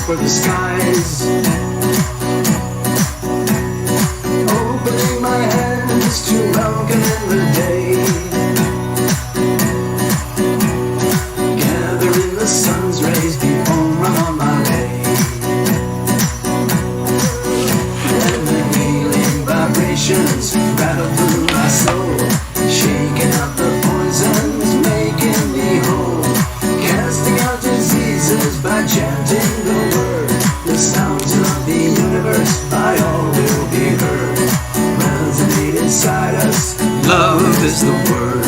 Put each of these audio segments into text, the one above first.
for the skies. Opening my hands to welcome in the day. Gathering the sun's rays before I'm on my way. And the healing vibrations rattle through my soul, shaking out the poisons, making me whole. Casting out diseases by chanting the word. The sounds of the universe by all will be heard. Resonate inside us, love is the word.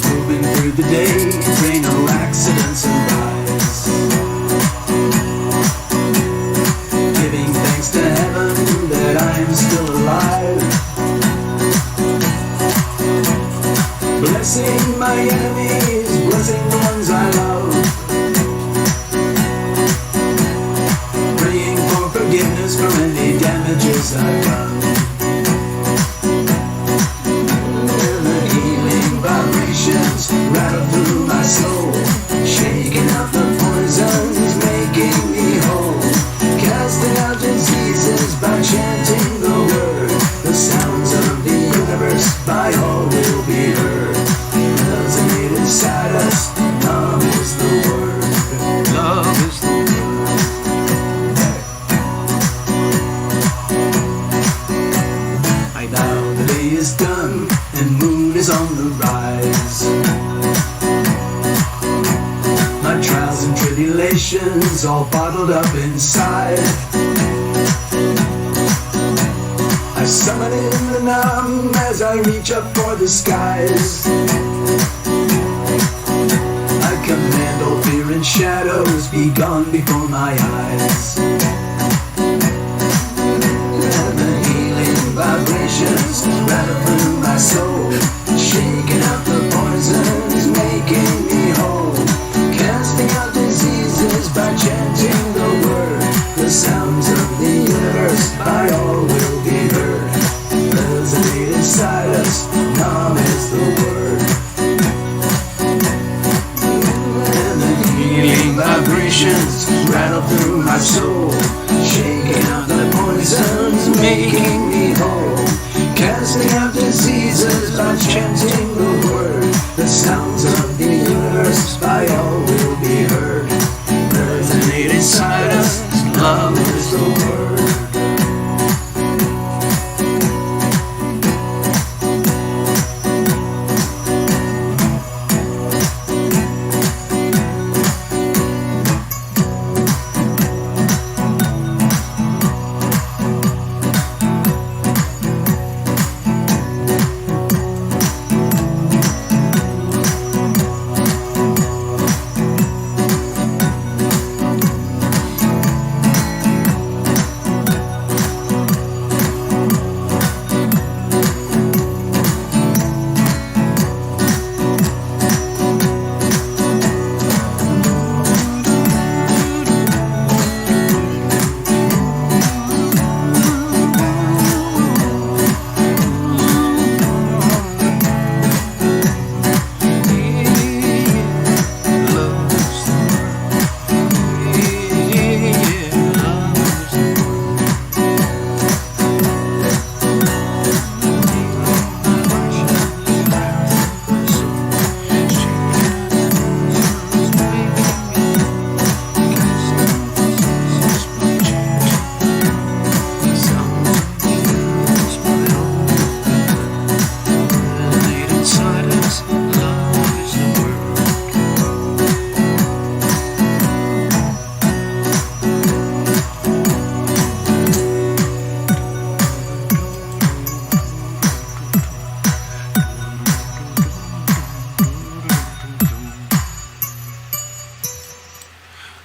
Moving through the day, pray no accidents arise. Giving thanks to heaven that I am still alive. Blessing my enemies, blessing the ones I love. Praying for forgiveness for any damages I've done. And the healing vibrations rattle through my soul, shaking out the poisons, making me whole. Casting out diseases by chanting the word. The sounds of the universe by all will be heard. Resonate inside us, love is the word. Love is the word. I now the day is done and moon is on the rise. My trials and tribulations all bottled up inside. I summon in the numb as I reach up for the skies. I command all fear and shadows be gone before my eyes. And the healing vibrations rattle through my soul, shaking out the poisons, making me whole. Casting out diseases by chanting the word. The sounds of the universe by all will be heard. Resonate inside us, Nam is the word. And the healing vibrations rattle through my soul, shaking out the poisons, making me whole. Casting out diseases by chanting the word. The sounds of the universe by all will be heard. Resonate inside us, love is the word.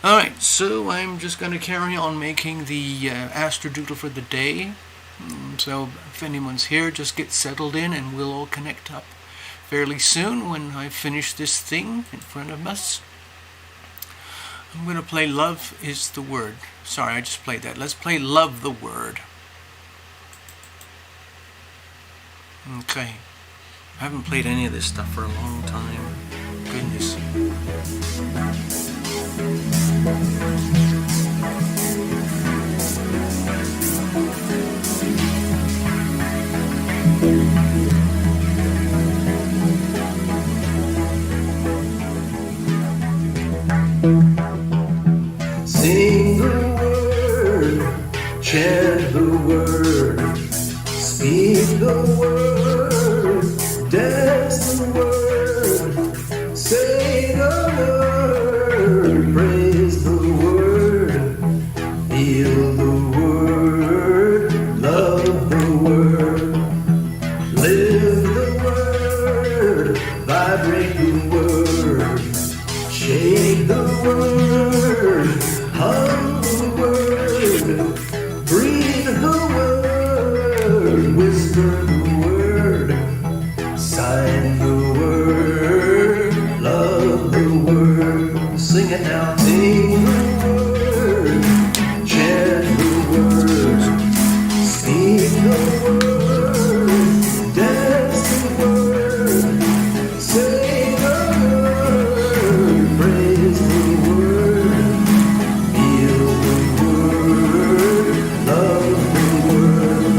Alright, so I'm just going to carry on making the astrodoodle for the day. So if anyone's here, just get settled in and we'll all connect up fairly soon when I finish this thing in front of us. I'm going to play Love is the Word. Sorry, I just played that. Let's play Love the Word. Okay. I haven't played any of this stuff for a long time. Goodness. Sing the word, chant the word, speak the word, dance the word, say the word, praise the word, feel the word, love the word, live the word, vibrate the word, shake the word, hum the word, breathe the word, whisper the word, sign the word, love the word, sing it now, sing the word, chant the word, speak the word, dance the word, say the word, praise the word, feel the word, love the word,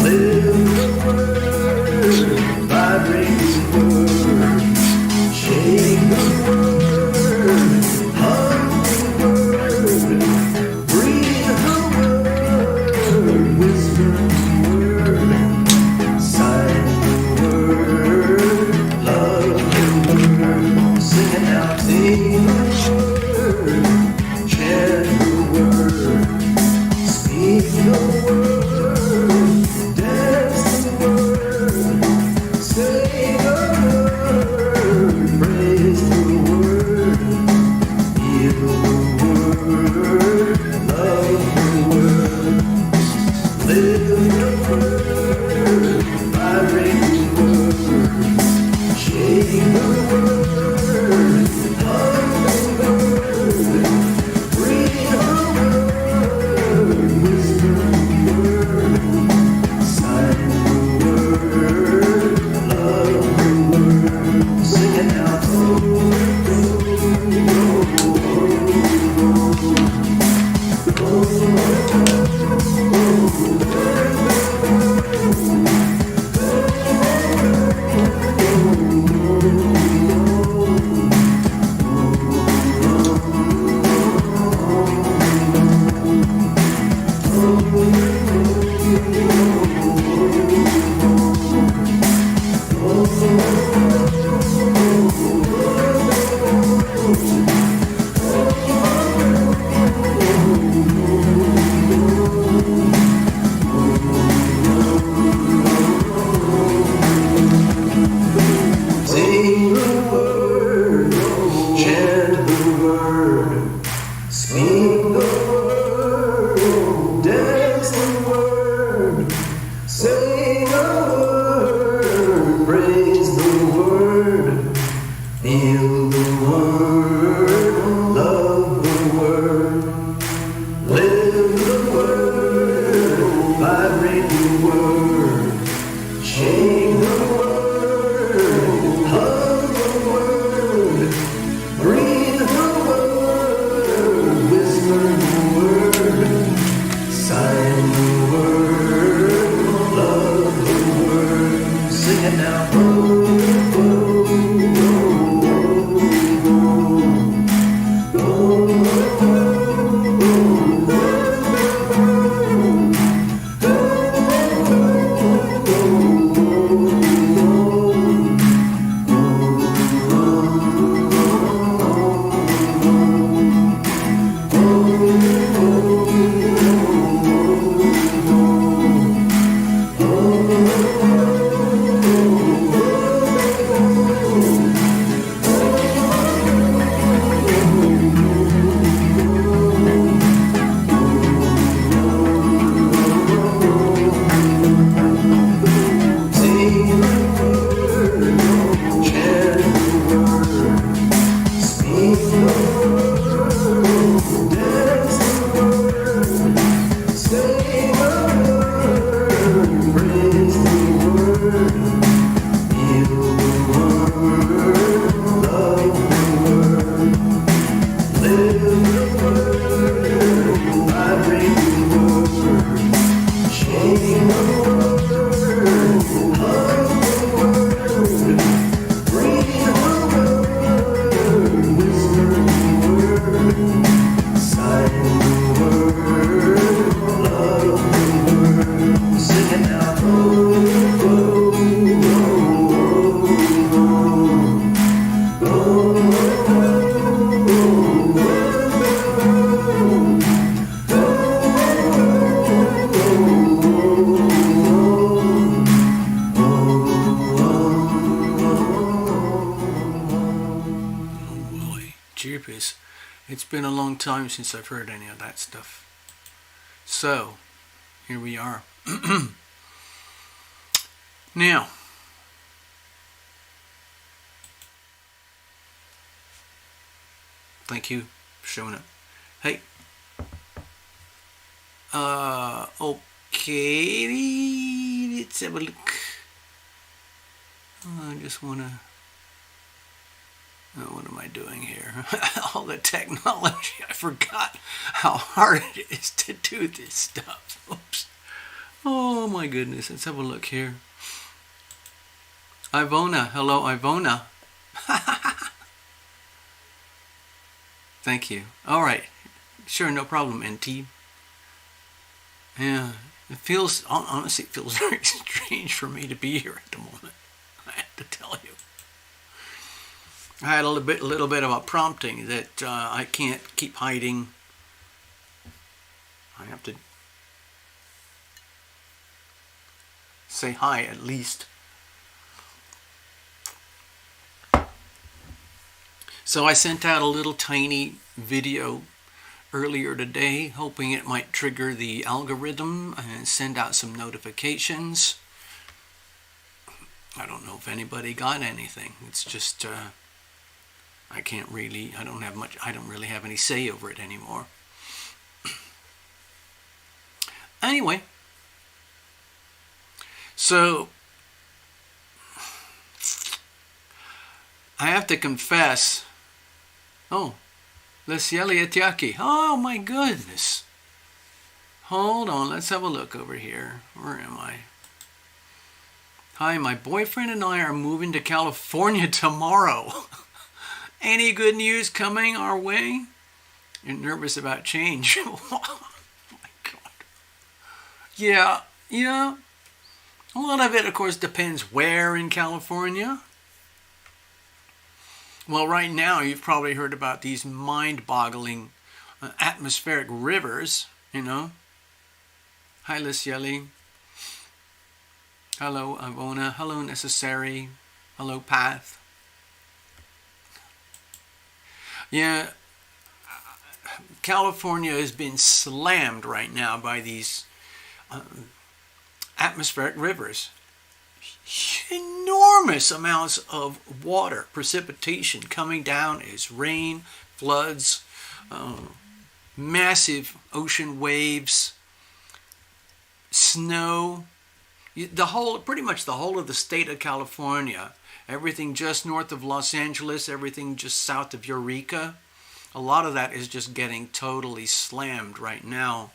live the word, vibrate the word, shake the word, hum the word, breathe the word, whisper the word, sign the word, love the word, sing it now, sing the word, chant the word, speak the word, dance the word, say the word, praise the word, feel the word, love the word, live the word, vibrate the word, shake the word, hum the word, breathe the word, whisper the word, sign the word, love the word, sing it now, oh, oh, oh, oh, sing the word, chant the word, speak the word, dance the word, say the word, praise the word, feel the word, love the word, live the word, vibrate the word, shake the word, hum the word, breathe the word, whisper the word, sign the word, love the word, sing it now, oh, oh, oh, oh, oh, oh, oh, oh. been a long time since I've heard any of that stuff. So, here we are. Now, thank you for showing up. Hey, okay, let's have a look. I just want to, what am I doing here? All the technology, I forgot how hard it is to do this stuff. Oops. Oh my goodness, let's have a look here. Ivona, hello Ivona. Thank you. All right, sure, no problem, NT. Yeah, it feels, honestly, it feels very strange for me to be here at the moment. I have to tell you. I had a little bit of a prompting that I can't keep hiding. I have to say hi at least. So I sent out a little tiny video earlier today, hoping it might trigger the algorithm and send out some notifications. I don't know if anybody got anything. It's just I don't really have any say over it anymore. Anyway, so I have to confess. Oh, Lesieli Etiaki. Oh my goodness. Hold on, let's have a look over here. Where am I? Hi, my boyfriend and I are moving to California tomorrow. Any good news coming our way? You're nervous about change. Oh my God. Yeah. A lot of it, of course, depends where in California. Well, right now, you've probably heard about these mind-boggling atmospheric rivers, you know. Hi, Lisieli. Hello, Ivona. Hello, Necessary. Hello, Path. Yeah, California has been slammed right now by these atmospheric rivers. Enormous amounts of water, precipitation coming down as rain, floods, massive ocean waves, snow. Pretty much the whole of the state of California, everything just north of Los Angeles, everything just south of Eureka, a lot of that is just getting totally slammed right now.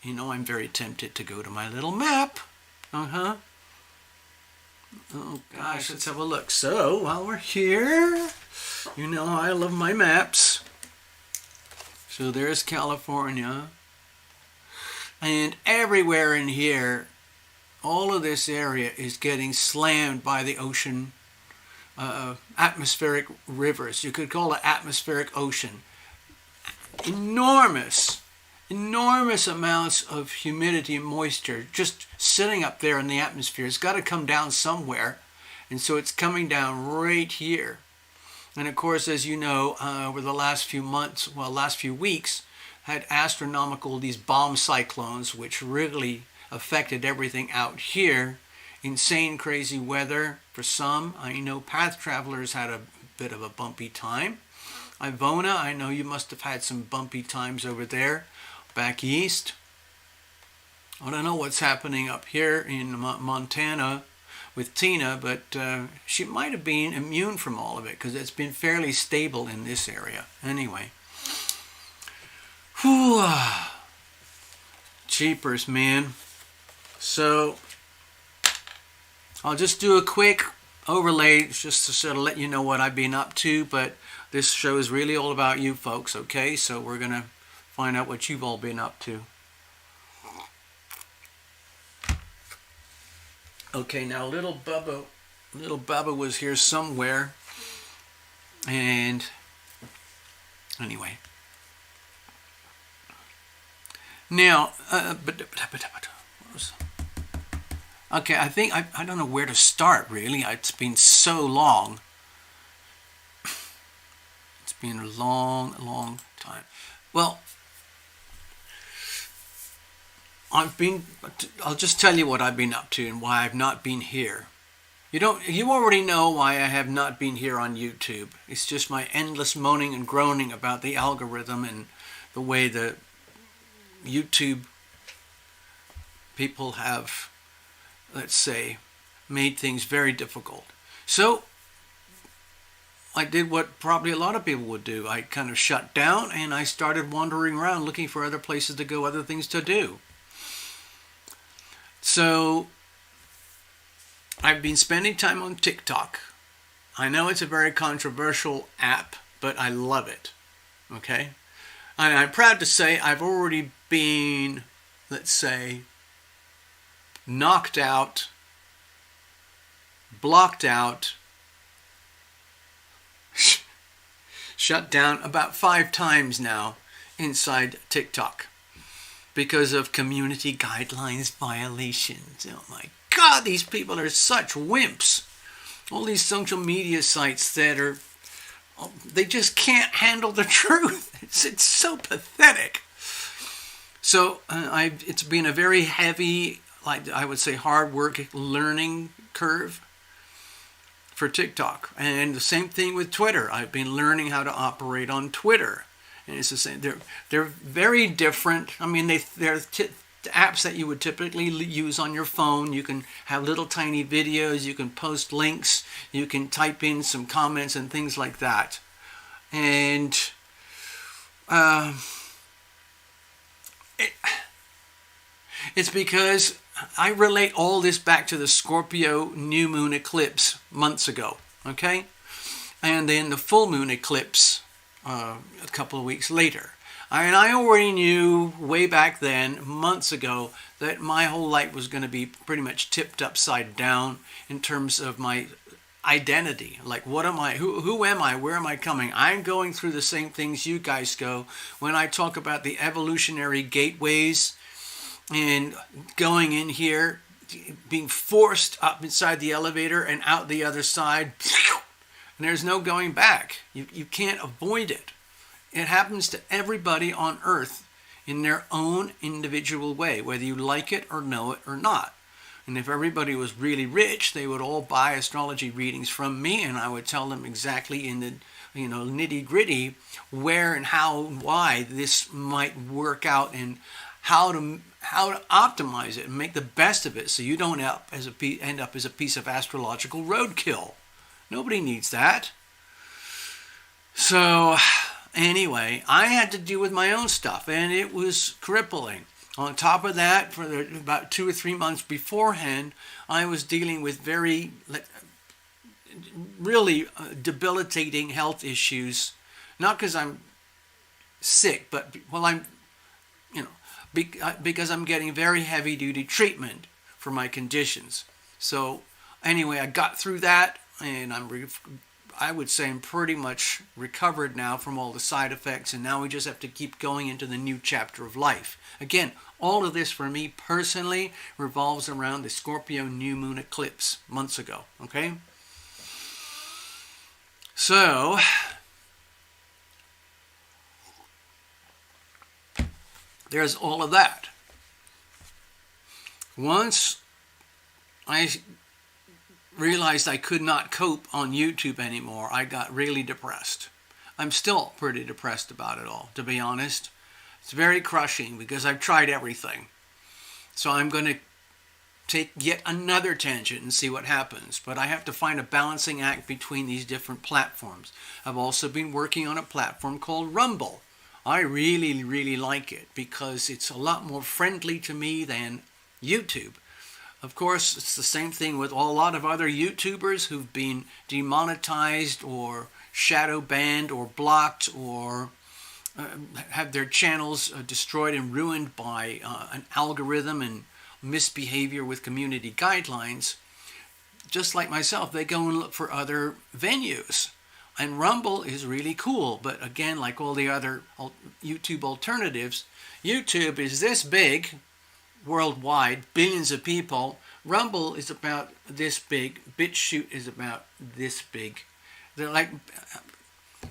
You know, I'm very tempted to go to my little map. Oh gosh, let's have a look. So, while we're here, you know I love my maps. So there's California. And everywhere in here, all of this area is getting slammed by the ocean, atmospheric rivers. You could call it atmospheric ocean. Enormous amounts of humidity and moisture just sitting up there in the atmosphere. It's got to come down somewhere, and so it's coming down right here. And of course, as you know, over the last few weeks, had astronomical, these bomb cyclones, which really affected everything out here. Insane, crazy weather for some. I know path travelers had a bit of a bumpy time. Ivona, I know you must have had some bumpy times over there. Back east. I don't know what's happening up here in Montana with Tina, but she might have been immune from all of it because it's been fairly stable in this area. Anyway. Whew. Jeepers, man. So, I'll just do a quick overlay just to sort of let you know what I've been up to, but this show is really all about you folks, okay? So we're going to find out what you've all been up to. Okay, now little Bubba was here somewhere, and anyway. Now, okay, I think I don't know where to start really. It's been so long. It's been a long time. Well, I'll just tell you what I've been up to and why I've not been here. You already know why I have not been here on YouTube. It's just my endless moaning and groaning about the algorithm and the way the YouTube people have, let's say, made things very difficult. So I did what probably a lot of people would do. I kind of shut down and I started wandering around looking for other places to go, other things to do. So I've been spending time on TikTok. I know it's a very controversial app, but I love it. Okay? And I'm proud to say I've already been, let's say, knocked out, blocked out, shut down about 5 times now inside TikTok because of community guidelines violations. Oh my God, these people are such wimps. All these social media sites that are, they just can't handle the truth. It's so pathetic. So it's been a very heavy, like I would say, hard work learning curve for TikTok. And the same thing with Twitter. I've been learning how to operate on Twitter. And it's the same. They're very different. I mean, they're apps that you would typically use on your phone. You can have little tiny videos. You can post links. You can type in some comments and things like that. And it's because I relate all this back to the Scorpio new moon eclipse months ago, okay? And then the full moon eclipse a couple of weeks later. And I already knew way back then, months ago, that my whole life was going to be pretty much tipped upside down in terms of my identity. Like, what am I? Who am I? Where am I coming? I'm going through the same things you guys go. When I talk about the evolutionary gateways and going in here, being forced up inside the elevator and out the other side, and there's no going back. You can't avoid it. It happens to everybody on Earth in their own individual way, whether you like it or know it or not. And if everybody was really rich, they would all buy astrology readings from me, and I would tell them exactly in the nitty-gritty where and how and why this might work out and how to optimize it and make the best of it so you don't end up as a piece of astrological roadkill. Nobody needs that. So anyway, I had to deal with my own stuff, and it was crippling. On top of that, for about 2 or 3 months beforehand, I was dealing with very, really debilitating health issues. Not because I'm sick, but because I'm getting very heavy-duty treatment for my conditions. So anyway, I got through that, and I would say I'm pretty much recovered now from all the side effects, and now we just have to keep going into the new chapter of life. Again, all of this for me personally revolves around the Scorpio new moon eclipse months ago, okay? So there's all of that. Once I realized I could not cope on YouTube anymore, I got really depressed. I'm still pretty depressed about it all, to be honest. It's very crushing because I've tried everything. So I'm going to take yet another tangent and see what happens. But I have to find a balancing act between these different platforms. I've also been working on a platform called Rumble. I really, really like it because it's a lot more friendly to me than YouTube. Of course, it's the same thing with a lot of other YouTubers who've been demonetized or shadow banned or blocked or have their channels destroyed and ruined by an algorithm and misbehavior with community guidelines. Just like myself, they go and look for other venues. And Rumble is really cool, but again, like all the other YouTube alternatives, YouTube is this big worldwide, billions of people. Rumble is about this big. BitChute is about this big. They're like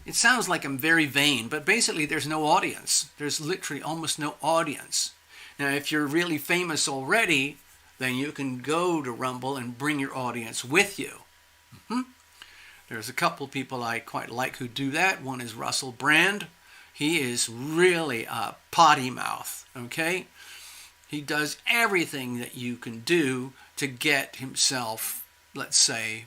it sounds like I'm very vain, but basically there's no audience. There's literally almost no audience. Now, if you're really famous already, then you can go to Rumble and bring your audience with you. There's a couple people I quite like who do that. One is Russell Brand. He is really a potty mouth, okay? He does everything that you can do to get himself, let's say,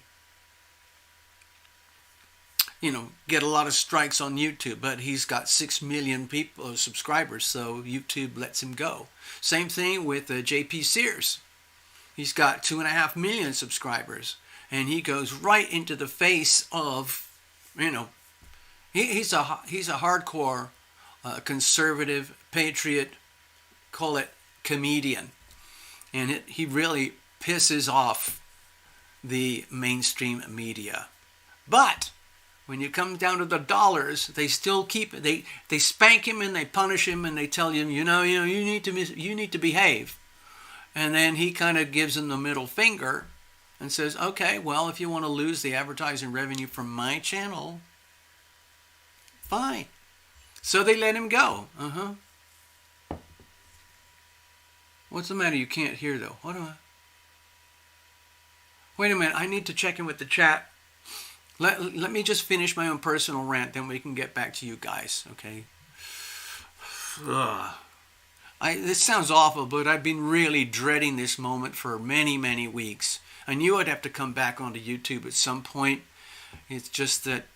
get a lot of strikes on YouTube, but he's got 6 million people subscribers, so YouTube lets him go. Same thing with JP Sears. He's got 2.5 million subscribers, and he goes right into the face of, he's a hardcore conservative patriot, call it comedian, and he really pisses off the mainstream media. But when you come down to the dollars, they still keep it. They spank him and they punish him and they tell him, you need to behave. And then he kind of gives them the middle finger and says, okay, well, if you want to lose the advertising revenue from my channel, fine. So they let him go. What's the matter? You can't hear though. Wait a minute. I need to check in with the chat. Let me just finish my own personal rant, then we can get back to you guys, okay? This sounds awful, but I've been really dreading this moment for many, many weeks. I knew I'd have to come back onto YouTube at some point. It's just that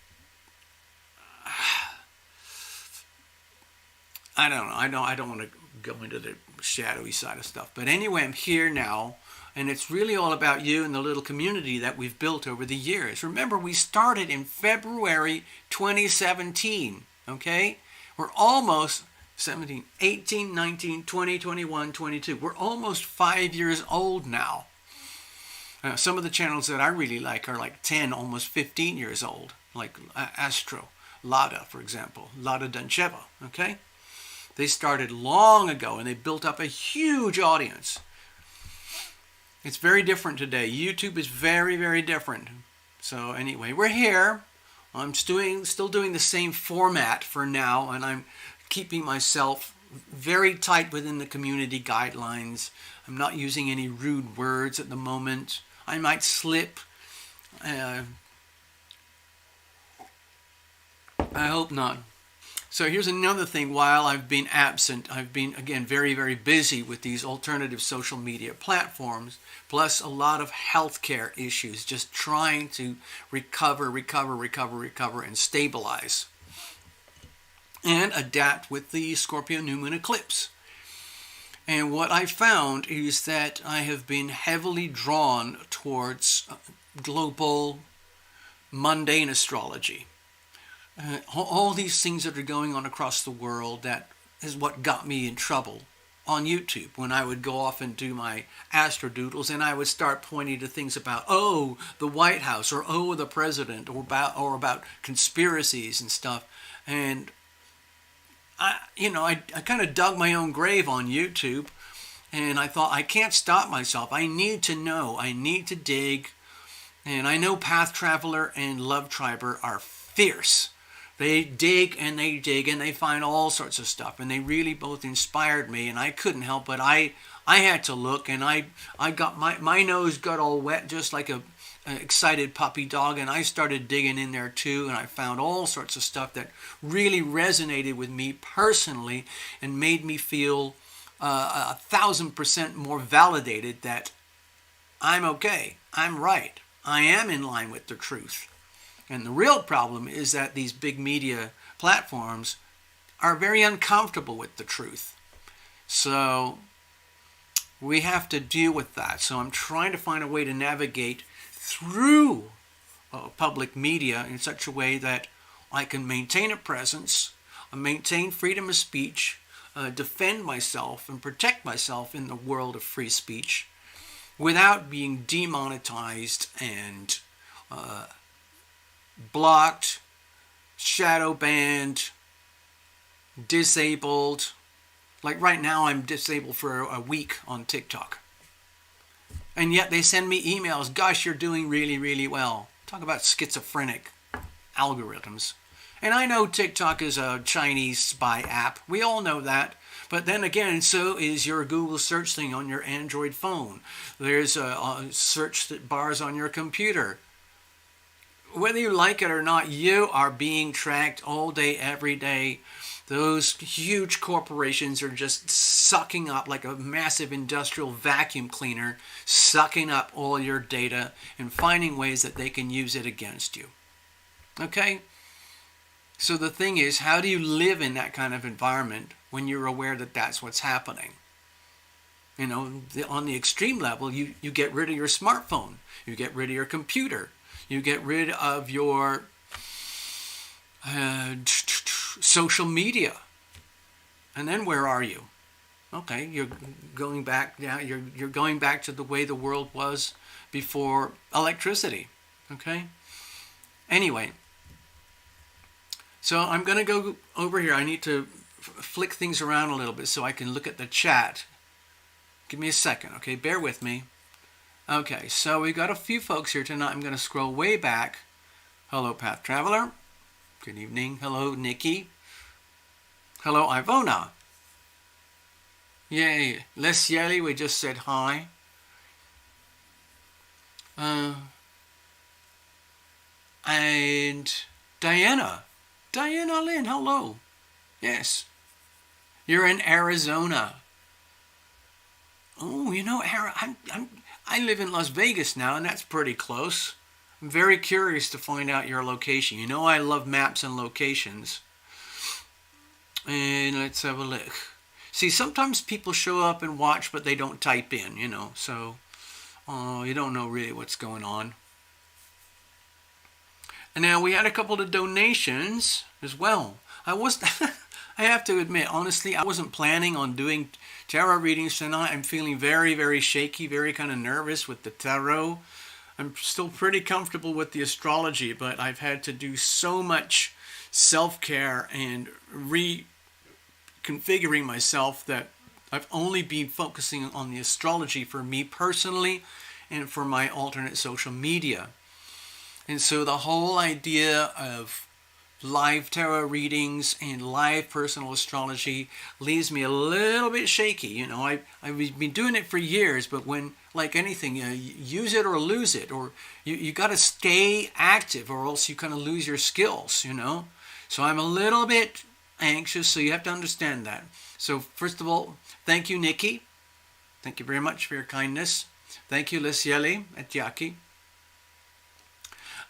I don't know. I don't want to go into the shadowy side of stuff. But anyway, I'm here now. And it's really all about you and the little community that we've built over the years. Remember, we started in February 2017, okay? We're almost 17, 18, 19, 20, 21, 22. We're almost 5 years old now. Some of the channels that I really like are like 10, almost 15 years old, like Astro, Lada, for example, Lada Dancheva, okay? They started long ago, and they built up a huge audience. It's very different today. YouTube is very, very different. So anyway, we're here. I'm still doing the same format for now, and I'm keeping myself very tight within the community guidelines. I'm not using any rude words at the moment. I might slip. I hope not. So here's another thing. While I've been absent, I've been, again, very, very busy with these alternative social media platforms, plus a lot of healthcare issues, just trying to recover, and stabilize, and adapt with the Scorpio new moon eclipse. And what I found is that I have been heavily drawn towards global mundane astrology. All these things that are going on across the world, that is what got me in trouble on YouTube when I would go off and do my astrodoodles, and I would start pointing to things about, the White House, or the president, or about conspiracies and stuff. And I kind of dug my own grave on YouTube, and I thought, I can't stop myself. I need to know. I need to dig. And I know Path Traveler and Love Triber are fierce. They dig and they find all sorts of stuff, and they really both inspired me, and I couldn't help but I had to look, and I got my nose got all wet just like an excited puppy dog, and I started digging in there too, and I found all sorts of stuff that really resonated with me personally and made me feel 1,000% more validated that I'm okay, I'm right, I am in line with the truth. And the real problem is that these big media platforms are very uncomfortable with the truth. So we have to deal with that. So I'm trying to find a way to navigate through public media in such a way that I can maintain a presence, maintain freedom of speech, defend myself and protect myself in the world of free speech without being demonetized and blocked, shadow banned, disabled. Like right now, I'm disabled for a week on TikTok. And yet they send me emails, gosh, you're doing really, really well. Talk about schizophrenic algorithms. And I know TikTok is a Chinese spy app. We all know that. But then again, so is your Google search thing on your Android phone. There's a search bars on your computer. Whether you like it or not, you are being tracked all day, every day. Those huge corporations are just sucking up like a massive industrial vacuum cleaner, sucking up all your data and finding ways that they can use it against you. Okay? So the thing is, how do you live in that kind of environment when you're aware that that's what's happening? You know, on the extreme level, you get rid of your smartphone. You get rid of your computer. You get rid of your social media. And then where are you? Okay, you're going back now. You're going back to the way the world was before electricity. Okay? Anyway, so I'm going to go over here. I need to flick things around a little bit so I can look at the chat. Give me a second, okay? Bear with me. Okay, so we got a few folks here tonight. I'm going to scroll way back. Hello, Path Traveler. Good evening. Hello, Nikki. Hello, Ivona. Yay. Les Yelly, we just said hi. And Diana. Diana Lynn, hello. Yes. You're in Arizona. Oh, you know, I live in Las Vegas now, and that's pretty close. I'm very curious to find out your location. You know I love maps and locations. And let's have a look. See, sometimes people show up and watch, but they don't type in, you know. So, you don't know really what's going on. And now we had a couple of donations as well. I have to admit, honestly, I wasn't planning on doing tarot readings tonight. I'm feeling very, very shaky, very kind of nervous with the tarot. I'm still pretty comfortable with the astrology, but I've had to do so much self-care and reconfiguring myself that I've only been focusing on the astrology for me personally and for my alternate social media. And so the whole idea of live tarot readings and live personal astrology leaves me a little bit shaky. You know, I've been doing it for years, but when, like anything, you use it or lose it, or you got to stay active or else you kind of lose your skills, you know. So I'm a little bit anxious, so you have to understand that. So first of all, thank you, Nikki. Thank you very much for your kindness. Thank you, Lisieli Etiaki.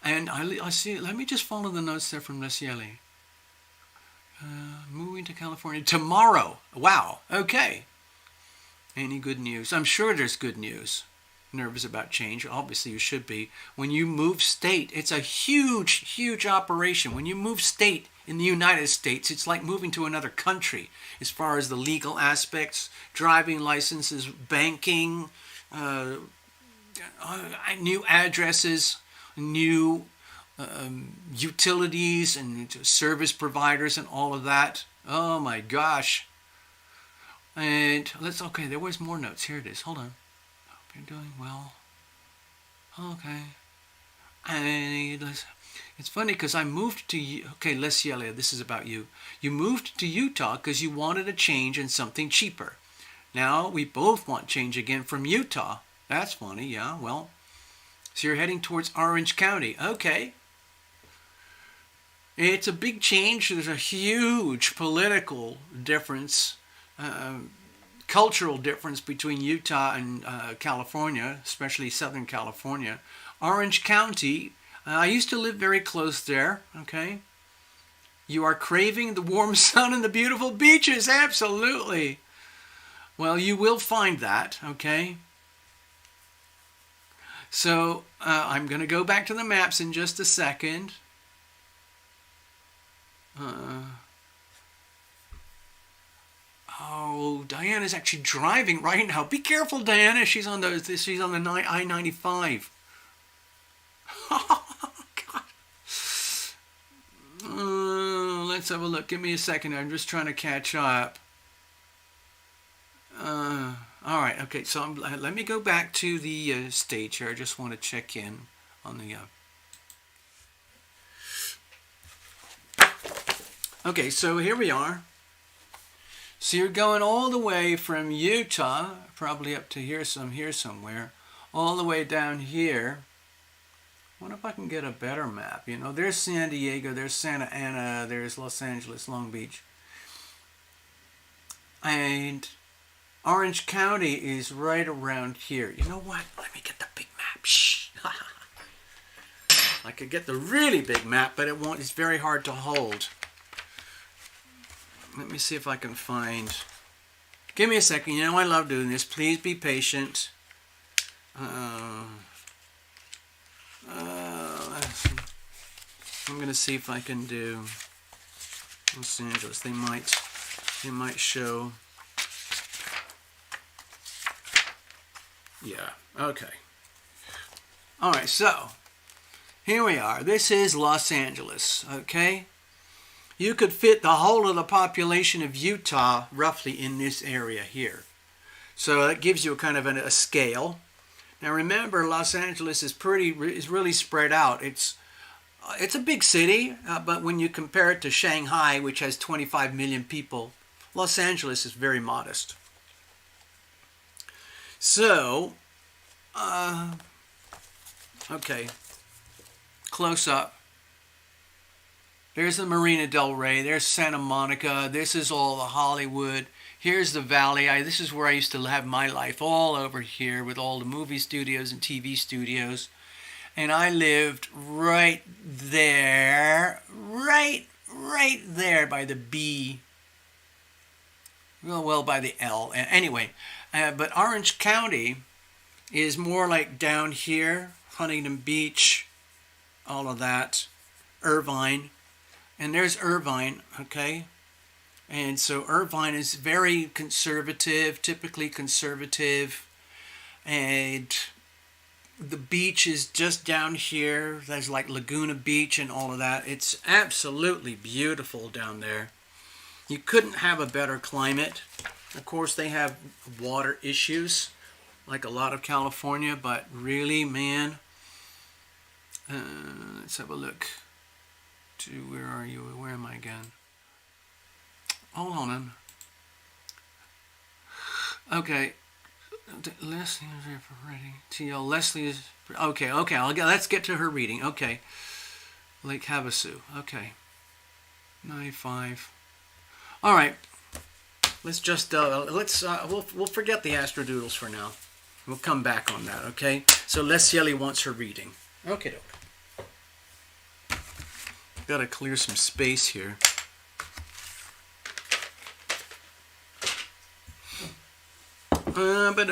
And I see, let me just follow the notes there from Lisieli. Moving to California tomorrow. Wow, okay. Any good news? I'm sure there's good news. Nervous about change. Obviously you should be. When you move state, it's a huge, huge operation. When you move state in the United States, it's like moving to another country as far as the legal aspects, driving licenses, banking, new addresses, new utilities and service providers and all of that. Oh my gosh. And okay, there was more notes. Here it is. Hold on. Hope you're doing well. Okay. And it's funny because I moved to, okay, Lesiela, this is about you. You moved to Utah because you wanted a change and something cheaper. Now we both want change again from Utah. That's funny, yeah, well. So you're heading towards Orange County. Okay. It's a big change. There's a huge political difference, cultural difference between Utah and California, especially Southern California. Orange County, I used to live very close there, okay? You are craving the warm sun and the beautiful beaches, absolutely. Well, you will find that, okay? So I'm going to go back to the maps in just a second. Oh, Diana's actually driving right now. Be careful, Diana. She's on the I-95. Oh, God. Let's have a look. Give me a second. I'm just trying to catch up. All right, okay, so let me go back to the stage here. I just want to check in on the... Okay, so here we are. So you're going all the way from Utah, probably up to here somewhere, all the way down here. I wonder if I can get a better map. You know, there's San Diego, there's Santa Ana, there's Los Angeles, Long Beach. And Orange County is right around here. You know what? Let me get the big map. Shh. I could get the really big map, but it won't. It's very hard to hold. Let me see if I can find. Give me a second. You know I love doing this. Please be patient. I'm going to see if I can do Los Angeles. They might show. Yeah. Okay. All right. So here we are. This is Los Angeles. Okay. You could fit the whole of the population of Utah roughly in this area here. So that gives you a kind of a scale. Now remember, Los Angeles is really spread out. It's a big city, but when you compare it to Shanghai, which has 25 million people, Los Angeles is very modest. So, okay, close up. There's the Marina del Rey. There's Santa Monica. This is all the Hollywood. Here's the Valley. This is where I used to have my life, all over here with all the movie studios and TV studios. And I lived right there by the B. Well, by the L. Anyway, but Orange County is more like down here, Huntington Beach, all of that, Irvine. And there's Irvine, okay? And so Irvine is very conservative, typically conservative. And the beach is just down here. There's like Laguna Beach and all of that. It's absolutely beautiful down there. You couldn't have a better climate. Of course, they have water issues, like a lot of California, but really, man, let's have a look. Where are you? Where am I again? Hold on. Okay. Leslie is ready. TL Leslie is okay. Let's get to her reading. Okay. Lake Havasu. Okay. 95. All right. Let's just we'll forget the astrodoodles for now. We'll come back on that. Okay. So Leslie wants her reading. Okay. Got to clear some space here. Okay,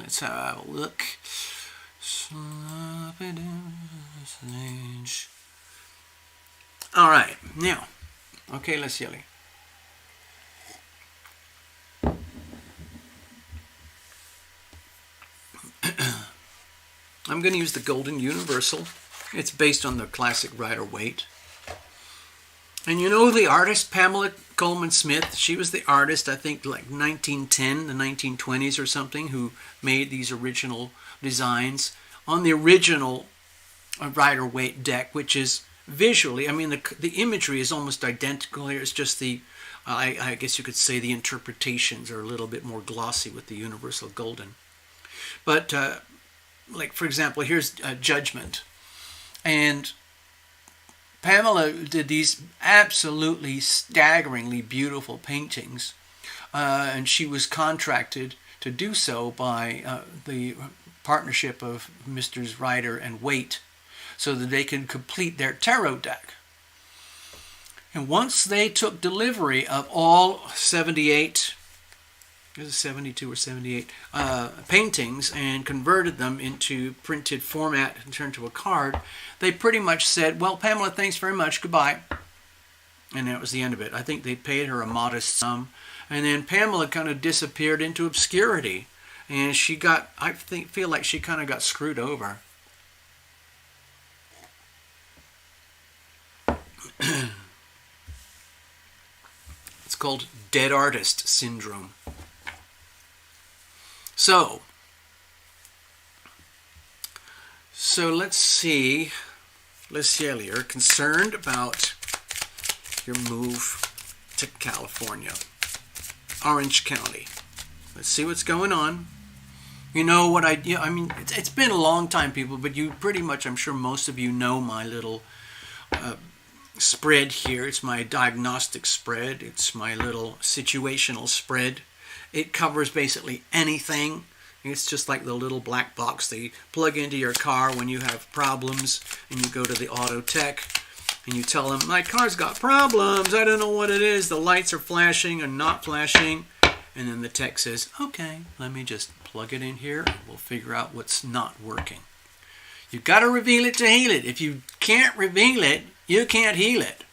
let's have a look. All right, now, okay, let's yell. I'm going to use the Golden Universal. It's based on the classic Rider-Waite. And you know the artist, Pamela Coleman Smith? She was the artist, I think, like 1910, the 1920s or something, who made these original designs on the original Rider-Waite deck, which is visually, I mean, the imagery is almost identical here. It's just the, I guess you could say the interpretations are a little bit more glossy with the Universal Golden. But like, for example, here's Judgment. And Pamela did these absolutely staggeringly beautiful paintings. And she was contracted to do so by the partnership of Mr. Rider and Waite so that they could complete their tarot deck. And once they took delivery of all 78, it was 72 or 78 paintings and converted them into printed format and turned to a card, they pretty much said, well, Pamela, thanks very much, goodbye. And that was the end of it. I think they paid her a modest sum. And then Pamela kind of disappeared into obscurity. And she got, feel like she kind of got screwed over. It's called dead artist syndrome. So let's see. Lesieli, you're concerned about your move to California, Orange County. Let's see what's going on. You know what I mean, it's been a long time, people, but you pretty much, I'm sure most of you know my little spread here. It's my diagnostic spread. It's my little situational spread. It covers basically anything. It's just like the little black box they plug into your car when you have problems, and you go to the auto tech and you tell them, my car's got problems, I don't know what it is, the lights are flashing or not flashing. And then the tech says, okay, let me just plug it in here and we'll figure out what's not working. You've got to reveal it to heal it. If you can't reveal it, you can't heal it.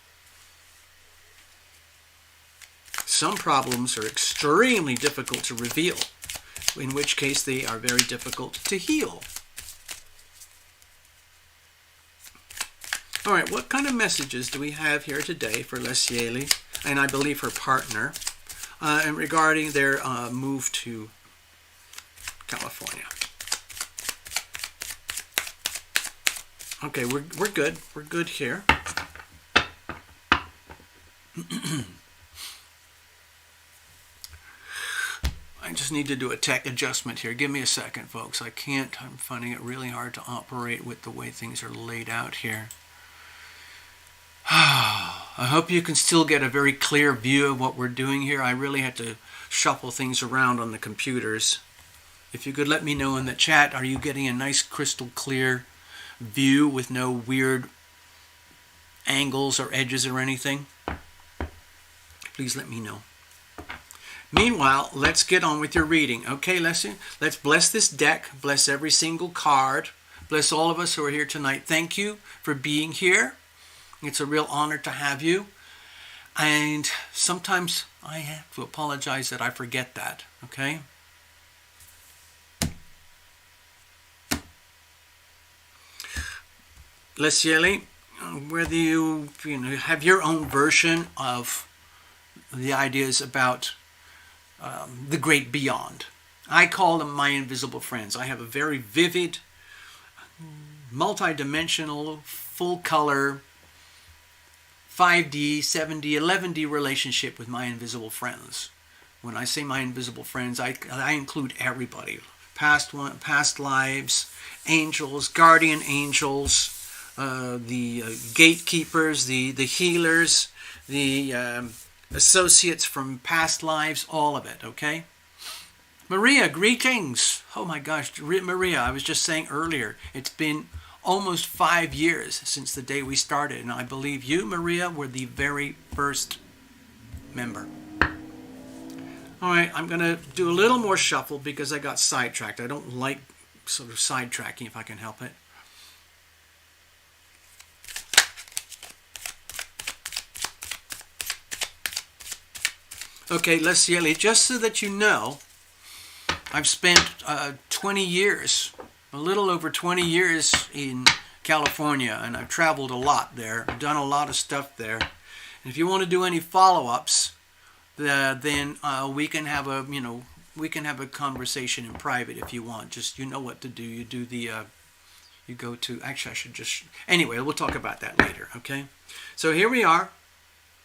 Some problems are extremely difficult to reveal, in which case they are very difficult to heal. All right, what kind of messages do we have here today for Lesieli, and I believe her partner, and regarding their move to California? Okay, we're good. We're good here. I just need to do a tech adjustment here. Give me a second, folks. I'm finding it really hard to operate with the way things are laid out here. I hope you can still get a very clear view of what we're doing here. I really had to shuffle things around on the computers. If you could let me know in the chat, are you getting a nice crystal clear view with no weird angles or edges or anything? Please let me know. Meanwhile, let's get on with your reading. Okay, let's bless this deck, bless every single card, bless all of us who are here tonight. Thank you for being here. It's a real honor to have you. And sometimes I have to apologize that I forget that, okay? Lesieli, whether you have your own version of the ideas about the great beyond. I call them my invisible friends. I have a very vivid, multi-dimensional, full-color, 5D, 7D, 11D relationship with my invisible friends. When I say my invisible friends, I include everybody. Past lives, angels, guardian angels, the gatekeepers, the healers, the associates from past lives, all of it, okay? Maria, greetings. Oh my gosh, Maria, I was just saying earlier, it's been almost 5 years since the day we started, and I believe you, Maria, were the very first member. All right, I'm going to do a little more shuffle because I got sidetracked. I don't like sort of sidetracking if I can help it. Okay, Lesieli, just so that you know, I've spent 20 years, a little over 20 years in California, and I've traveled a lot there, done a lot of stuff there. And if you want to do any follow-ups, then we can have a conversation in private if you want. Just, you know what to do. You do the you go to, actually I should just, anyway, we'll talk about that later, okay? So here we are.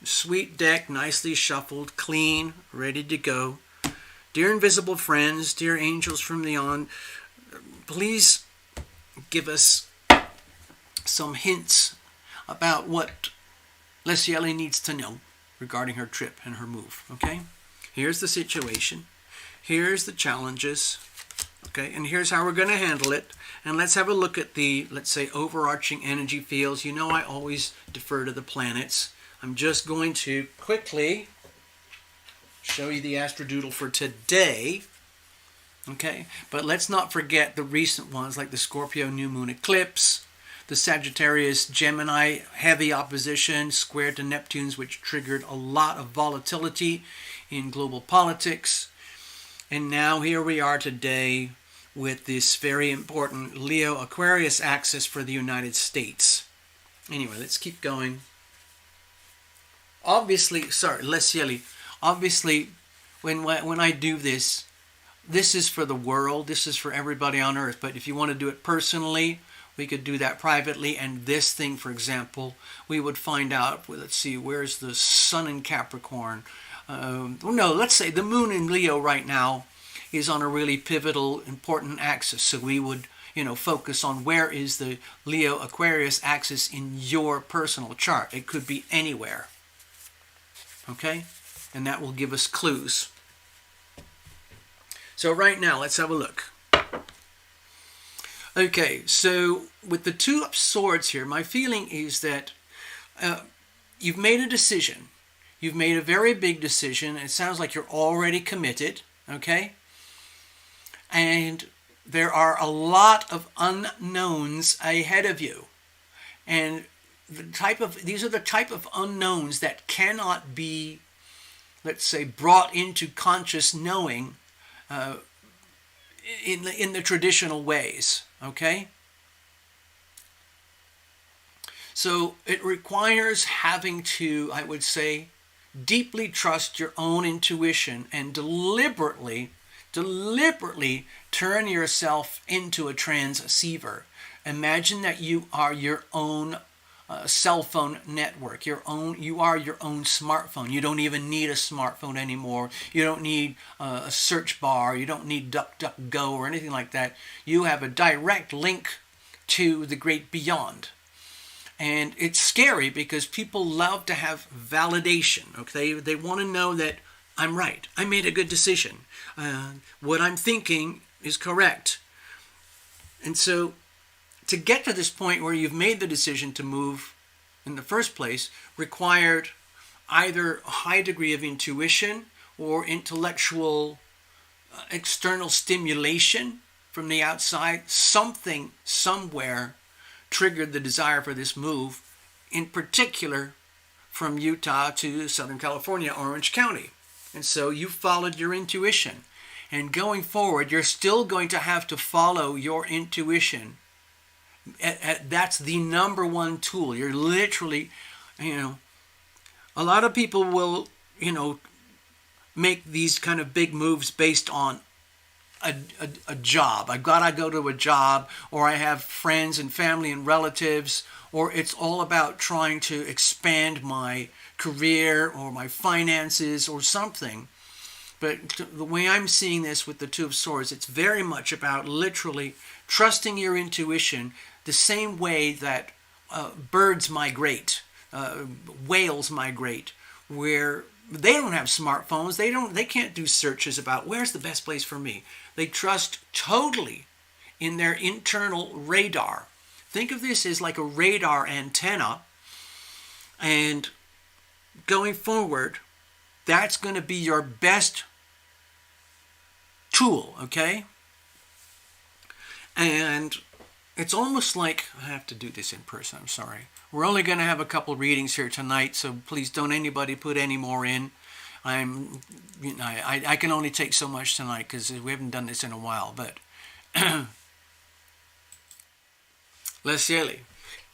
Sweet deck, nicely shuffled, clean, ready to go. Dear invisible friends, dear angels from beyond, please give us some hints about what Lesieli needs to know regarding her trip and her move, okay? Here's the situation. Here's the challenges, okay? And here's how we're going to handle it. And let's have a look at the, let's say, overarching energy fields. You know I always defer to the planets. I'm just going to quickly show you the astrodoodle for today, okay? But let's not forget the recent ones like the Scorpio new moon eclipse, the Sagittarius Gemini heavy opposition squared to Neptune's, which triggered a lot of volatility in global politics. And now here we are today with this very important Leo Aquarius axis for the United States. Anyway, let's keep going. Obviously, sorry, Lesieli, obviously, when I do this, this is for the world, this is for everybody on Earth. But if you want to do it personally, We could do that privately, and this thing, for example, we would find out, well, let's see, where's the sun in Capricorn? No, let's say the moon in Leo right now is on a really pivotal, important axis. So we would, focus on where is the Leo Aquarius axis in your personal chart. It could be anywhere. Okay? And that will give us clues. So right now, let's have a look. Okay, so with the Two of Swords here, my feeling is that you've made a decision. You've made a very big decision. It sounds like you're already committed, okay? And there are a lot of unknowns ahead of you. And these are the type of unknowns that cannot be, let's say, brought into conscious knowing in the traditional ways, okay? So it requires having to, I would say, deeply trust your own intuition and deliberately turn yourself into a transceiver. Imagine that you are your own cell phone network. You are your own smartphone. You don't even need a smartphone anymore. You don't need a search bar. You don't need DuckDuckGo or anything like that. You have a direct link to the great beyond. And it's scary because people love to have validation. Okay, they want to know that I'm right. I made a good decision. What I'm thinking is correct. And so to get to this point where you've made the decision to move in the first place required either a high degree of intuition or intellectual external stimulation from the outside. Something somewhere triggered the desire for this move, in particular from Utah to Southern California, Orange County. And so you followed your intuition. And going forward, you're still going to have to follow your intuition. That's the number one tool. You're literally, a lot of people will, make these kind of big moves based on a job. I've got to go to a job, or I have friends and family and relatives, or it's all about trying to expand my career or my finances or something. But the way I'm seeing this with the Two of Swords, it's very much about literally trusting your intuition the same way that birds migrate, whales migrate, where they don't have smartphones. They can't do searches about where's the best place for me. They trust totally in their internal radar. Think of this as like a radar antenna. And going forward, that's going to be your best tool, okay? And it's almost like, I have to do this in person, I'm sorry. We're only going to have a couple readings here tonight, so please don't anybody put any more in. I can only take so much tonight because we haven't done this in a while, but Lesieli,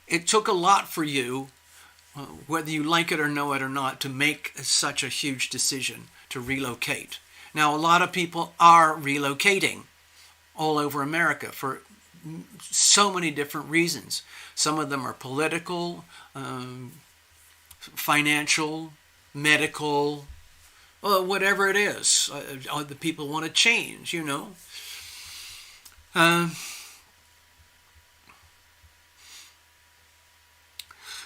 it took a lot for you, whether you like it or know it or not, to make such a huge decision to relocate. Now, a lot of people are relocating all over America for so many different reasons. Some of them are political, financial, medical, whatever it is. The people want to change,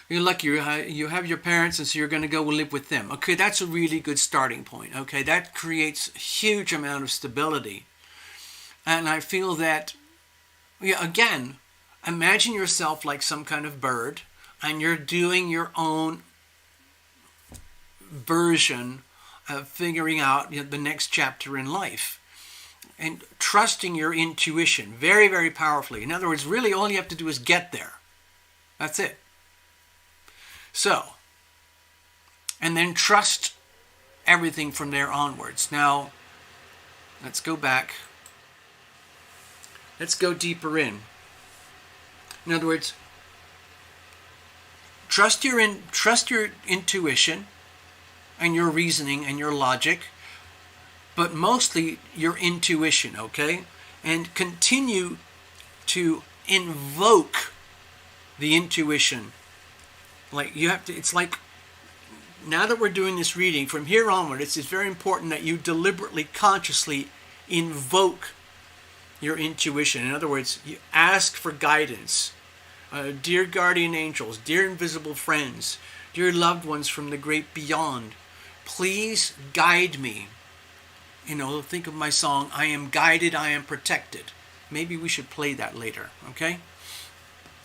You're lucky you have your parents, and so you're going to go live with them. Okay, that's a really good starting point. Okay, that creates a huge amount of stability. And I feel that, again, imagine yourself like some kind of bird, and you're doing your own version of figuring out the next chapter in life. And trusting your intuition very, very powerfully. In other words, really all you have to do is get there. That's it. So, and then trust everything from there onwards. Now, let's go back. Let's go deeper in. In other words, trust your intuition and your reasoning and your logic, but mostly your intuition, okay? And continue to invoke the intuition. Like you have to, it's like, now that we're doing this reading, from here onward, it's very important that you deliberately, consciously invoke your intuition. In other words, you ask for guidance. Dear guardian angels, dear invisible friends, dear loved ones from the great beyond, please guide me. You know, think of my song, I am guided, I am protected. Maybe we should play that later, okay?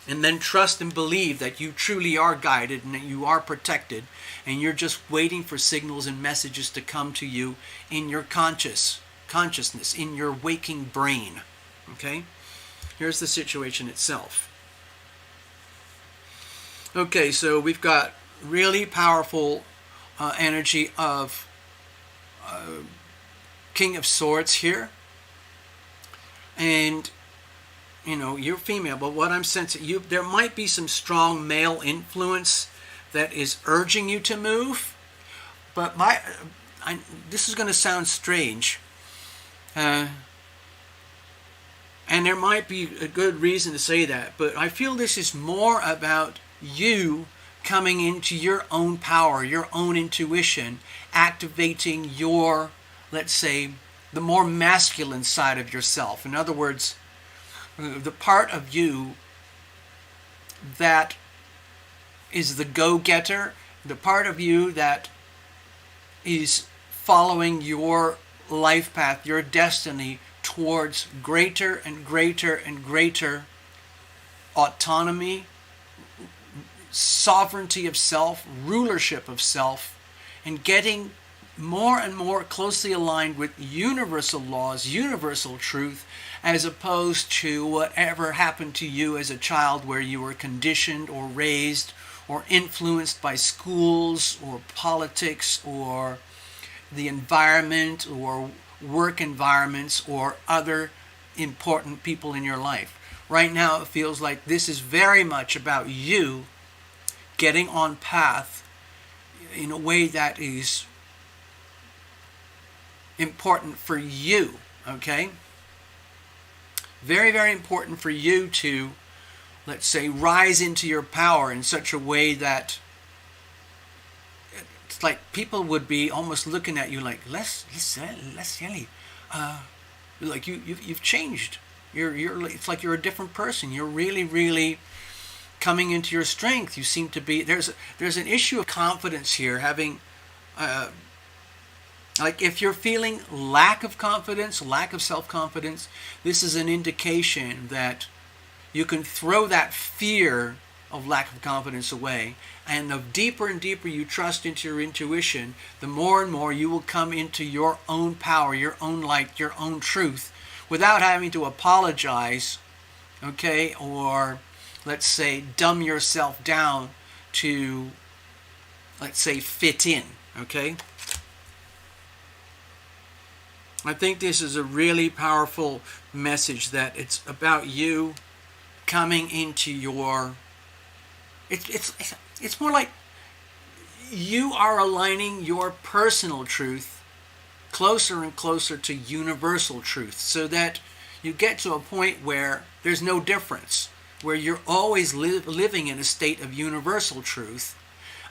And then trust and believe that you truly are guided and that you are protected, and you're just waiting for signals and messages to come to you in your consciousness, in your waking brain. Okay? Here's the situation itself. Okay, so we've got really powerful energy of King of Swords here. And you know, you're female, but what I'm sensing, there might be some strong male influence that is urging you to move. But this is going to sound strange, and there might be a good reason to say that, but I feel this is more about you coming into your own power, your own intuition, activating your, let's say, the more masculine side of yourself. In other words, the part of you that is the go-getter, the part of you that is following your life path, your destiny towards greater and greater and greater autonomy, sovereignty of self, rulership of self, and getting more and more closely aligned with universal laws, universal truth, as opposed to whatever happened to you as a child where you were conditioned or raised or influenced by schools or politics or the environment or work environments or other important people in your life. Right now it feels like this is very much about you getting on path in a way that is important for you, okay? Very, very important for you to, let's say, rise into your power in such a way that it's like people would be almost looking at you like, Leslie, like you've changed. It's like you're a different person. You're really, really coming into your strength. You seem to be, there's an issue of confidence here, having like if you're feeling lack of confidence, lack of self-confidence, this is an indication that you can throw that fear of lack of confidence away. And the deeper and deeper you trust into your intuition, the more and more you will come into your own power, your own light, your own truth, without having to apologize, okay, or let's say dumb yourself down to, let's say, fit in, okay? I think this is a really powerful message that it's about you coming into your, it's more like you are aligning your personal truth closer and closer to universal truth, so that you get to a point where there's no difference, where you're always living in a state of universal truth,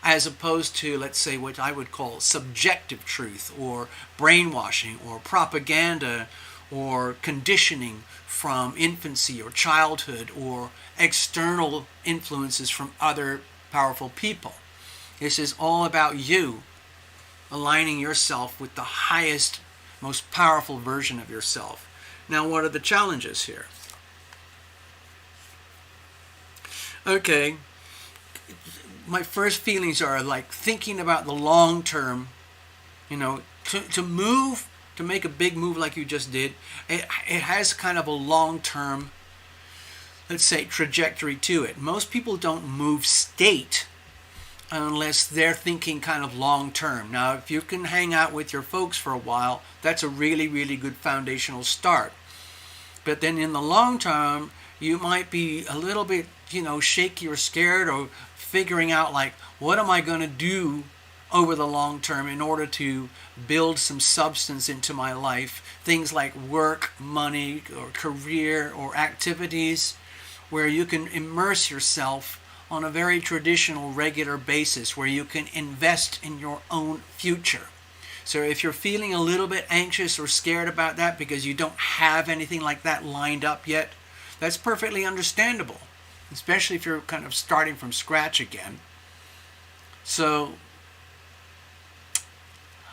as opposed to, let's say, what I would call subjective truth, or brainwashing, or propaganda, or conditioning from infancy or childhood, or external influences from other powerful people. This is all about you aligning yourself with the highest, most powerful version of yourself. Now, what are the challenges here? Okay, my first feelings are like thinking about the long term, you know, to move, to make a big move like you just did, it has kind of a long term, let's say, trajectory to it. Most people don't move state unless they're thinking kind of long term. Now, if you can hang out with your folks for a while, that's a really, really good foundational start. But then in the long term, you might be a little bit, you know, shaky or scared, or figuring out like, what am I going to do over the long term in order to build some substance into my life? Things like work, money, or career, or activities, where you can immerse yourself on a very traditional, regular basis, where you can invest in your own future. So if you're feeling a little bit anxious or scared about that because you don't have anything like that lined up yet, that's perfectly understandable, especially if you're kind of starting from scratch again. So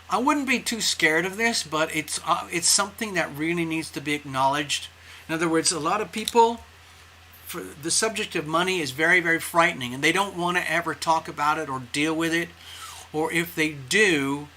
I wouldn't be too scared of this, but it's something that really needs to be acknowledged. In other words, a lot of people, for the subject of money is very, very frightening, and they don't want to ever talk about it or deal with it. Or if they do,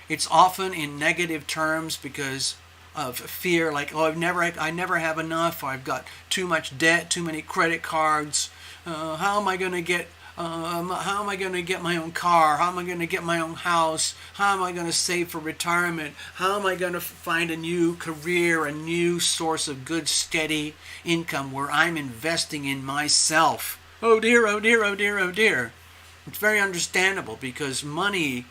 it's often in negative terms because of fear, like, oh, I never have enough, or I've got too much debt, too many credit cards. How am I going to get my own car? How am I going to get my own house? How am I going to save for retirement? How am I going to find a new career, a new source of good, steady income where I'm investing in myself? Oh dear, oh dear, oh dear, oh dear. It's very understandable because money,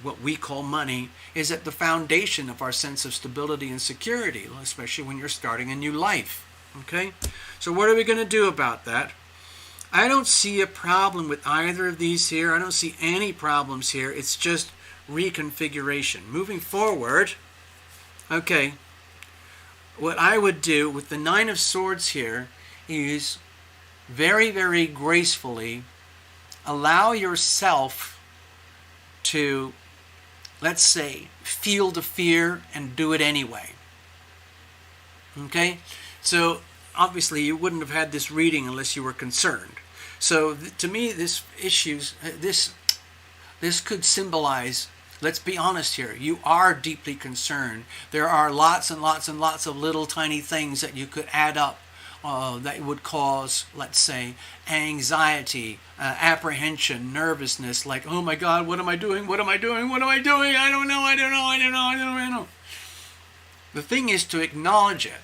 what we call money, is at the foundation of our sense of stability and security, especially when you're starting a new life. Okay? So what are we going to do about that? I don't see a problem with either of these here. I don't see any problems here. It's just reconfiguration. Moving forward, okay, what I would do with the Nine of Swords here is very, very gracefully allow yourself to, let's say, feel the fear and do it anyway. Okay? So obviously you wouldn't have had this reading unless you were concerned. So to me, this could symbolize, let's be honest here, you are deeply concerned. There are lots and lots and lots of little tiny things that you could add up that would cause, let's say, anxiety, apprehension, nervousness, like, oh my God, what am I doing? What am I doing? What am I doing? I don't know. The thing is to acknowledge it.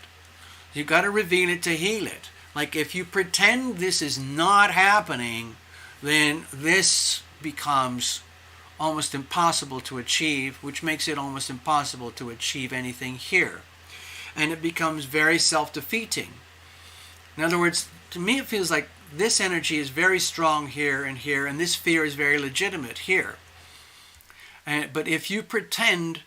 You got to reveal it to heal it. Like if you pretend this is not happening, then this becomes almost impossible to achieve, which makes it almost impossible to achieve anything here. And it becomes very self-defeating. In other words, to me it feels like this energy is very strong here, and this fear is very legitimate here. But if you pretend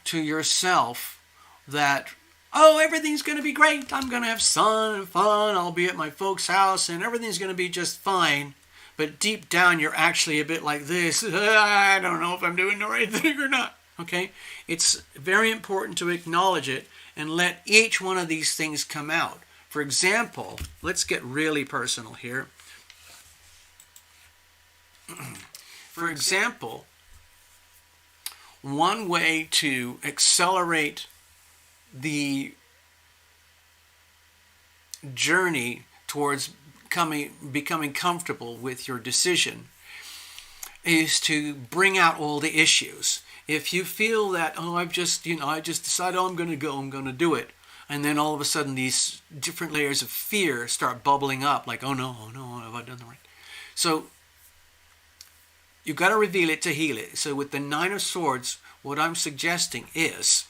to yourself that, oh, everything's going to be great, I'm going to have sun and fun, I'll be at my folks' house, and everything's going to be just fine, but deep down you're actually a bit like this, I don't know if I'm doing the right thing or not. Okay? It's very important to acknowledge it and let each one of these things come out. For example, let's get really personal here. For example, one way to accelerate the journey towards becoming comfortable with your decision is to bring out all the issues. If you feel that, oh, I just decided, oh, I'm going to do it. And then all of a sudden these different layers of fear start bubbling up, like, oh no, have I done the right? So you've got to reveal it to heal it. So with the Nine of Swords, what I'm suggesting is,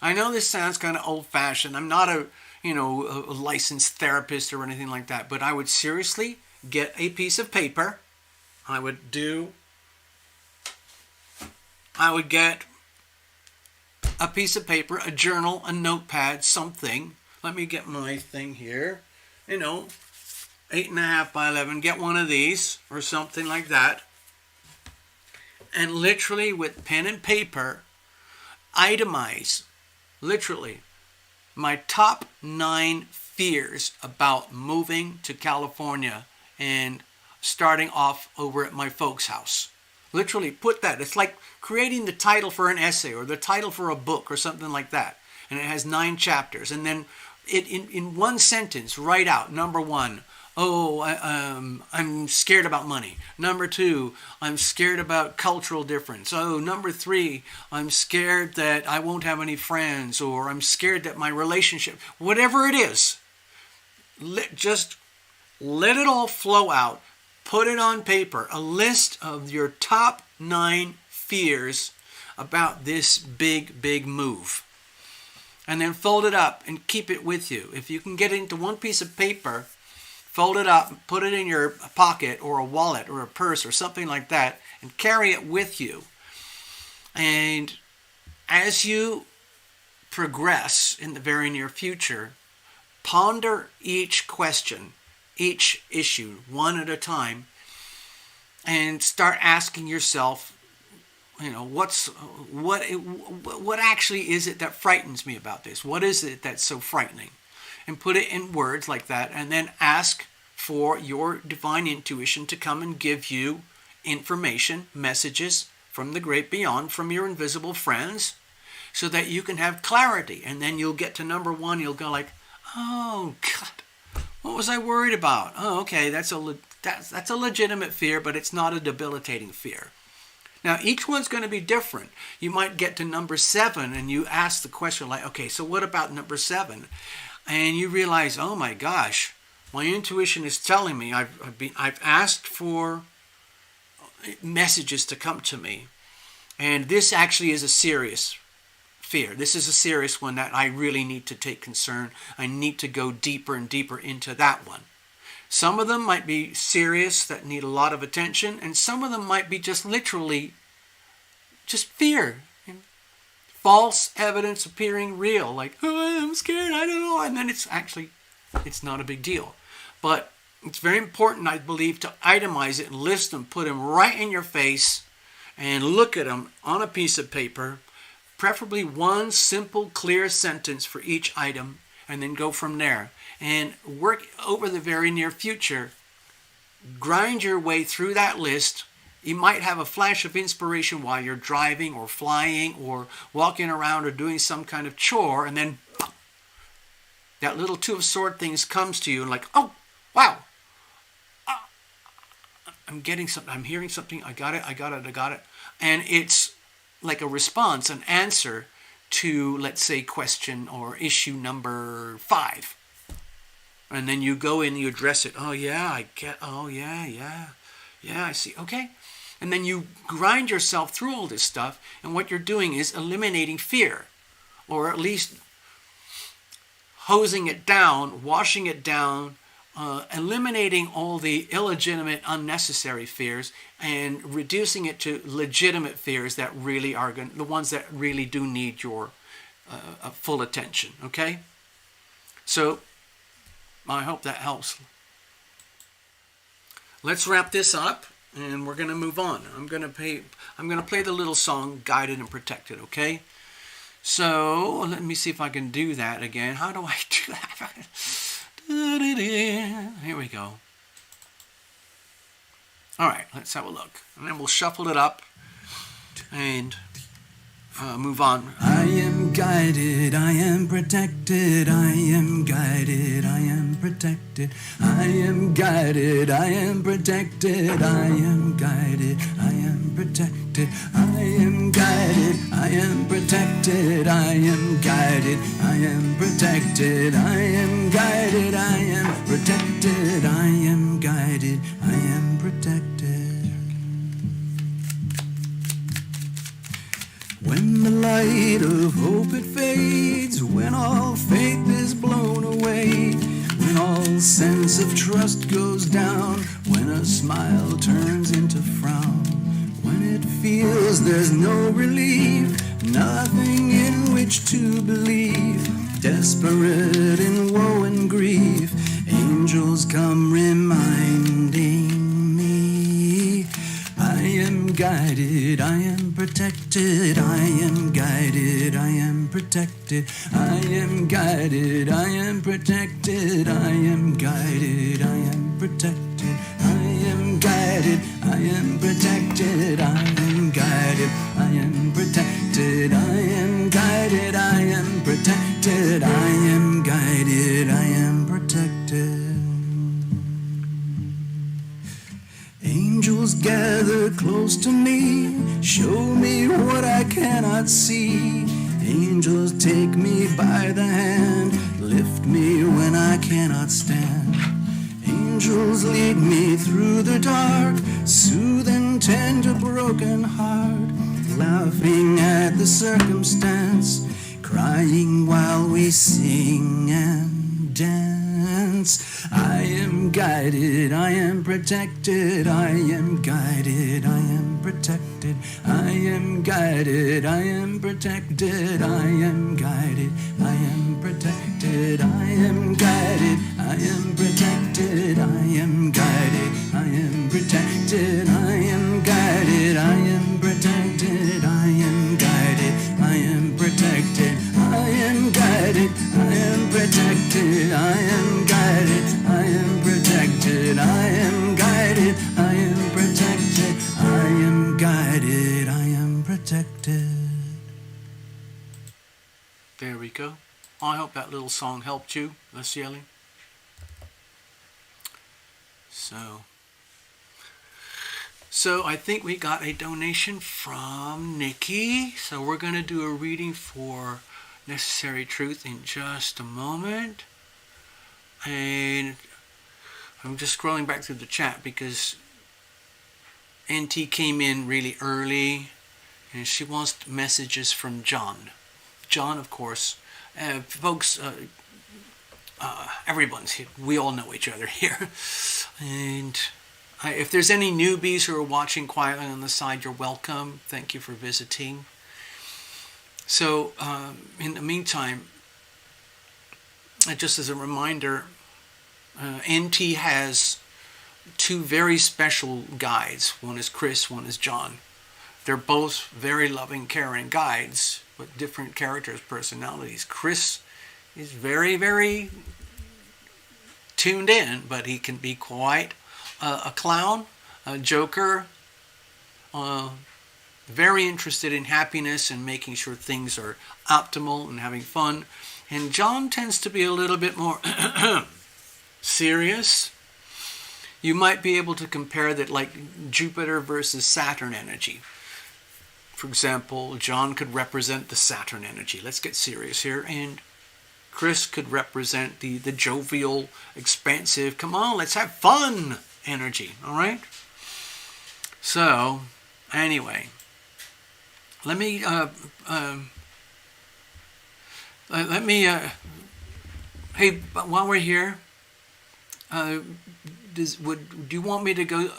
I know this sounds kind of old-fashioned. I'm not a licensed therapist or anything like that, but I would seriously get a piece of paper. I would get a piece of paper, a journal, a notepad, something. Let me get my thing here. 8.5 by 11. Get one of these or something like that. And literally with pen and paper, itemize, literally, my top 9 fears about moving to California and starting off over at my folks' house. Literally put that. It's like creating the title for an essay or the title for a book or something like that. And it has 9 chapters. And then in one sentence, write out, number 1, I'm scared about money. Number 2, I'm scared about cultural difference. Oh, number 3, I'm scared that I won't have any friends, or I'm scared that my relationship, whatever it is, just let it all flow out. Put it on paper, a list of your top 9 fears about this big, big move. and then fold it up and keep it with you. If you can get it into one piece of paper, fold it up, put it in your pocket or a wallet or a purse or something like that, and carry it with you. And as you progress in the very near future, ponder each question, each issue, one at a time, and start asking yourself, what actually is it that frightens me about this? What is it that's so frightening? And put it in words like that, and then ask for your divine intuition to come and give you information, messages from the great beyond, from your invisible friends, so that you can have clarity. And then you'll get to number one, you'll go like, oh God, what was I worried about? Oh, okay, that's a legitimate fear, but it's not a debilitating fear. Now, each one's going to be different. You might get to number 7 and you ask the question like, okay, so what about number 7? And you realize, oh my gosh, my intuition is telling me I've asked for messages to come to me. And this actually is a serious fear. This is a serious one that I really need to take concern. I need to go deeper and deeper into that one. Some of them might be serious, that need a lot of attention, and some of them might be just literally just fear. False evidence appearing real, like, oh, I'm scared, I don't know, and then it's not a big deal. But it's very important, I believe, to itemize it and list them, put them right in your face, and look at them on a piece of paper, preferably one simple, clear sentence for each item, and then go from there. And work over the very near future. Grind your way through that list. You might have a flash of inspiration while you're driving or flying or walking around or doing some kind of chore, and then that little Two of Swords thing comes to you and like, oh, wow. I'm getting something, I'm hearing something, I got it. And it's like a response, an answer to, let's say, question or issue number 5. And then you go in and you address it. Oh yeah, I see. Okay. And then you grind yourself through all this stuff, and what you're doing is eliminating fear, or at least hosing it down, washing it down, eliminating all the illegitimate, unnecessary fears, and reducing it to legitimate fears that really are the ones that really do need your full attention. Okay? So I hope that helps. Let's wrap this up, and we're going to move on. I'm going to play the little song, Guided and Protected, okay? So let me see if I can do that again. How do I do that? Here we go. All right, let's have a look. And then we'll shuffle it up and move on. I am guided, I am protected, I am guided, I am protected, I am guided, I am protected, I am guided, I am protected, I am guided, I am protected, I am guided, I am protected, I am guided, I am protected, I am guided, I am protected. When the light of hope it fades, when all faith is blown away, when all sense of trust goes down, when a smile turns into frown, when it feels there's no relief, nothing in which to believe, desperate in woe and grief, angels come reminding me, I am guided, I am protected, I am guided, I am protected, I am guided, I am protected, I am guided, I am protected, I am guided, I am protected, I am guided, I am protected, I am guided, I am protected, I am guided, I am protected. Angels gather close to me, show me what I cannot see. Angels take me by the hand, lift me when I cannot stand. Angels lead me through the dark, soothe and tend a broken heart, laughing at the circumstance, crying while we sing and dance. I am guided, I am protected, I am guided, I am protected, I am guided, I am protected, I am guided, I am protected, I am guided, I am protected, I am guided, I am protected, I am guided, I am protected, I am guided, I am protected, I am guided, I am protected, I am guided, I am protected, I am guided, I am protected, I am guided, I am protected. There we go. I hope that little song helped you, Les Yelly. So I think we got a donation from Nikki. So we're going to do a reading for Necessary Truth in just a moment. And I'm just scrolling back through the chat because NT came in really early and she wants messages from John. John, of course, folks, everyone's here. We all know each other here. And if there's any newbies who are watching quietly on the side, you're welcome. Thank you for visiting. So, in the meantime, just as a reminder, NT has two very special guides. One is Chris, one is John. They're both very loving, caring guides, but different characters, personalities. Chris is very, very tuned in, but he can be quite a clown, a joker, very interested in happiness and making sure things are optimal and having fun. And John tends to be a little bit more serious. You might be able to compare that like Jupiter versus Saturn energy. For example, John could represent the Saturn energy. Let's get serious here. And Chris could represent the jovial, expansive, come on, let's have fun energy. All right? So, anyway, let me hey, while we're here, do you want me to go?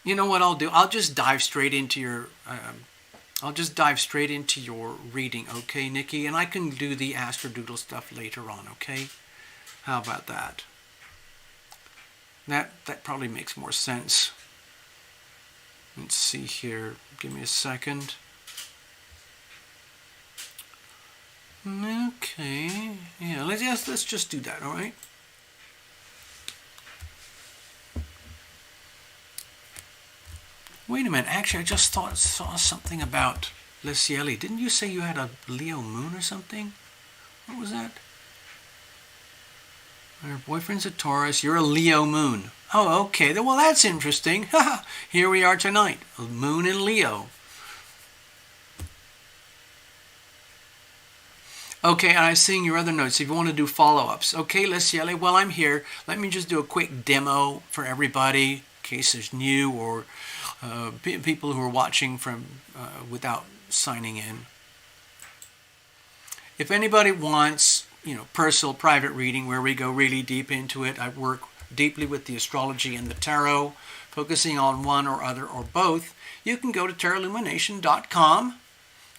You know what I'll do? I'll just dive straight into your reading, okay, Nikki? And I can do the astrodoodle stuff later on, okay? How about that? That probably makes more sense. Let's see here. Give me a second. Okay. Yeah, let's just do that, all right? Wait a minute. Actually, I just saw something about Licieli. Didn't you say you had a Leo moon or something? What was that? Your boyfriend's a Taurus. You're a Leo moon. Oh, okay. Well, that's interesting. Here we are tonight. A moon in Leo. Okay, and I'm seeing your other notes. If you want to do follow-ups. Okay, Licieli. Well, I'm here. Let me just do a quick demo for everybody, in case there's new or people who are watching from without signing in. If anybody wants, personal, private reading where we go really deep into it, I work deeply with the astrology and the tarot, focusing on one or other or both. You can go to tarotlumination.com.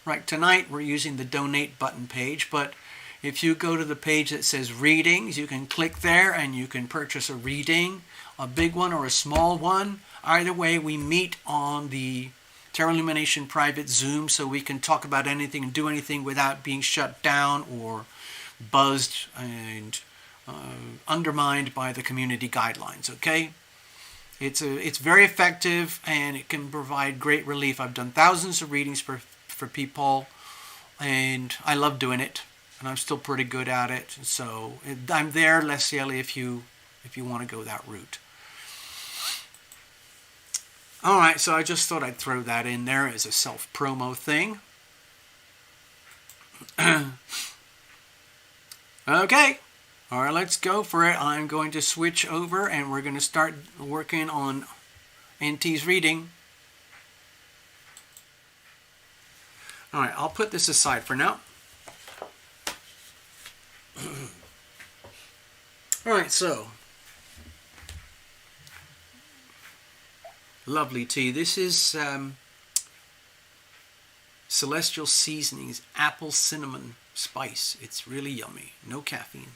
Right, tonight we're using the donate button page, but if you go to the page that says readings, you can click there and you can purchase a reading, a big one or a small one. Either way, we meet on the Tarot Illumination private Zoom so we can talk about anything and do anything without being shut down or buzzed and undermined by the community guidelines, okay? It's very effective and it can provide great relief. I've done thousands of readings for people and I love doing it and I'm still pretty good at it. So I'm there, Lecieli, if you want to go that route. All right, so I just thought I'd throw that in there as a self-promo thing. Okay, all right, let's go for it. I'm going to switch over and we're going to start working on NT's reading. All right, I'll put this aside for now. All right, so lovely tea. This is Celestial Seasonings Apple Cinnamon Spice. It's really yummy. No caffeine.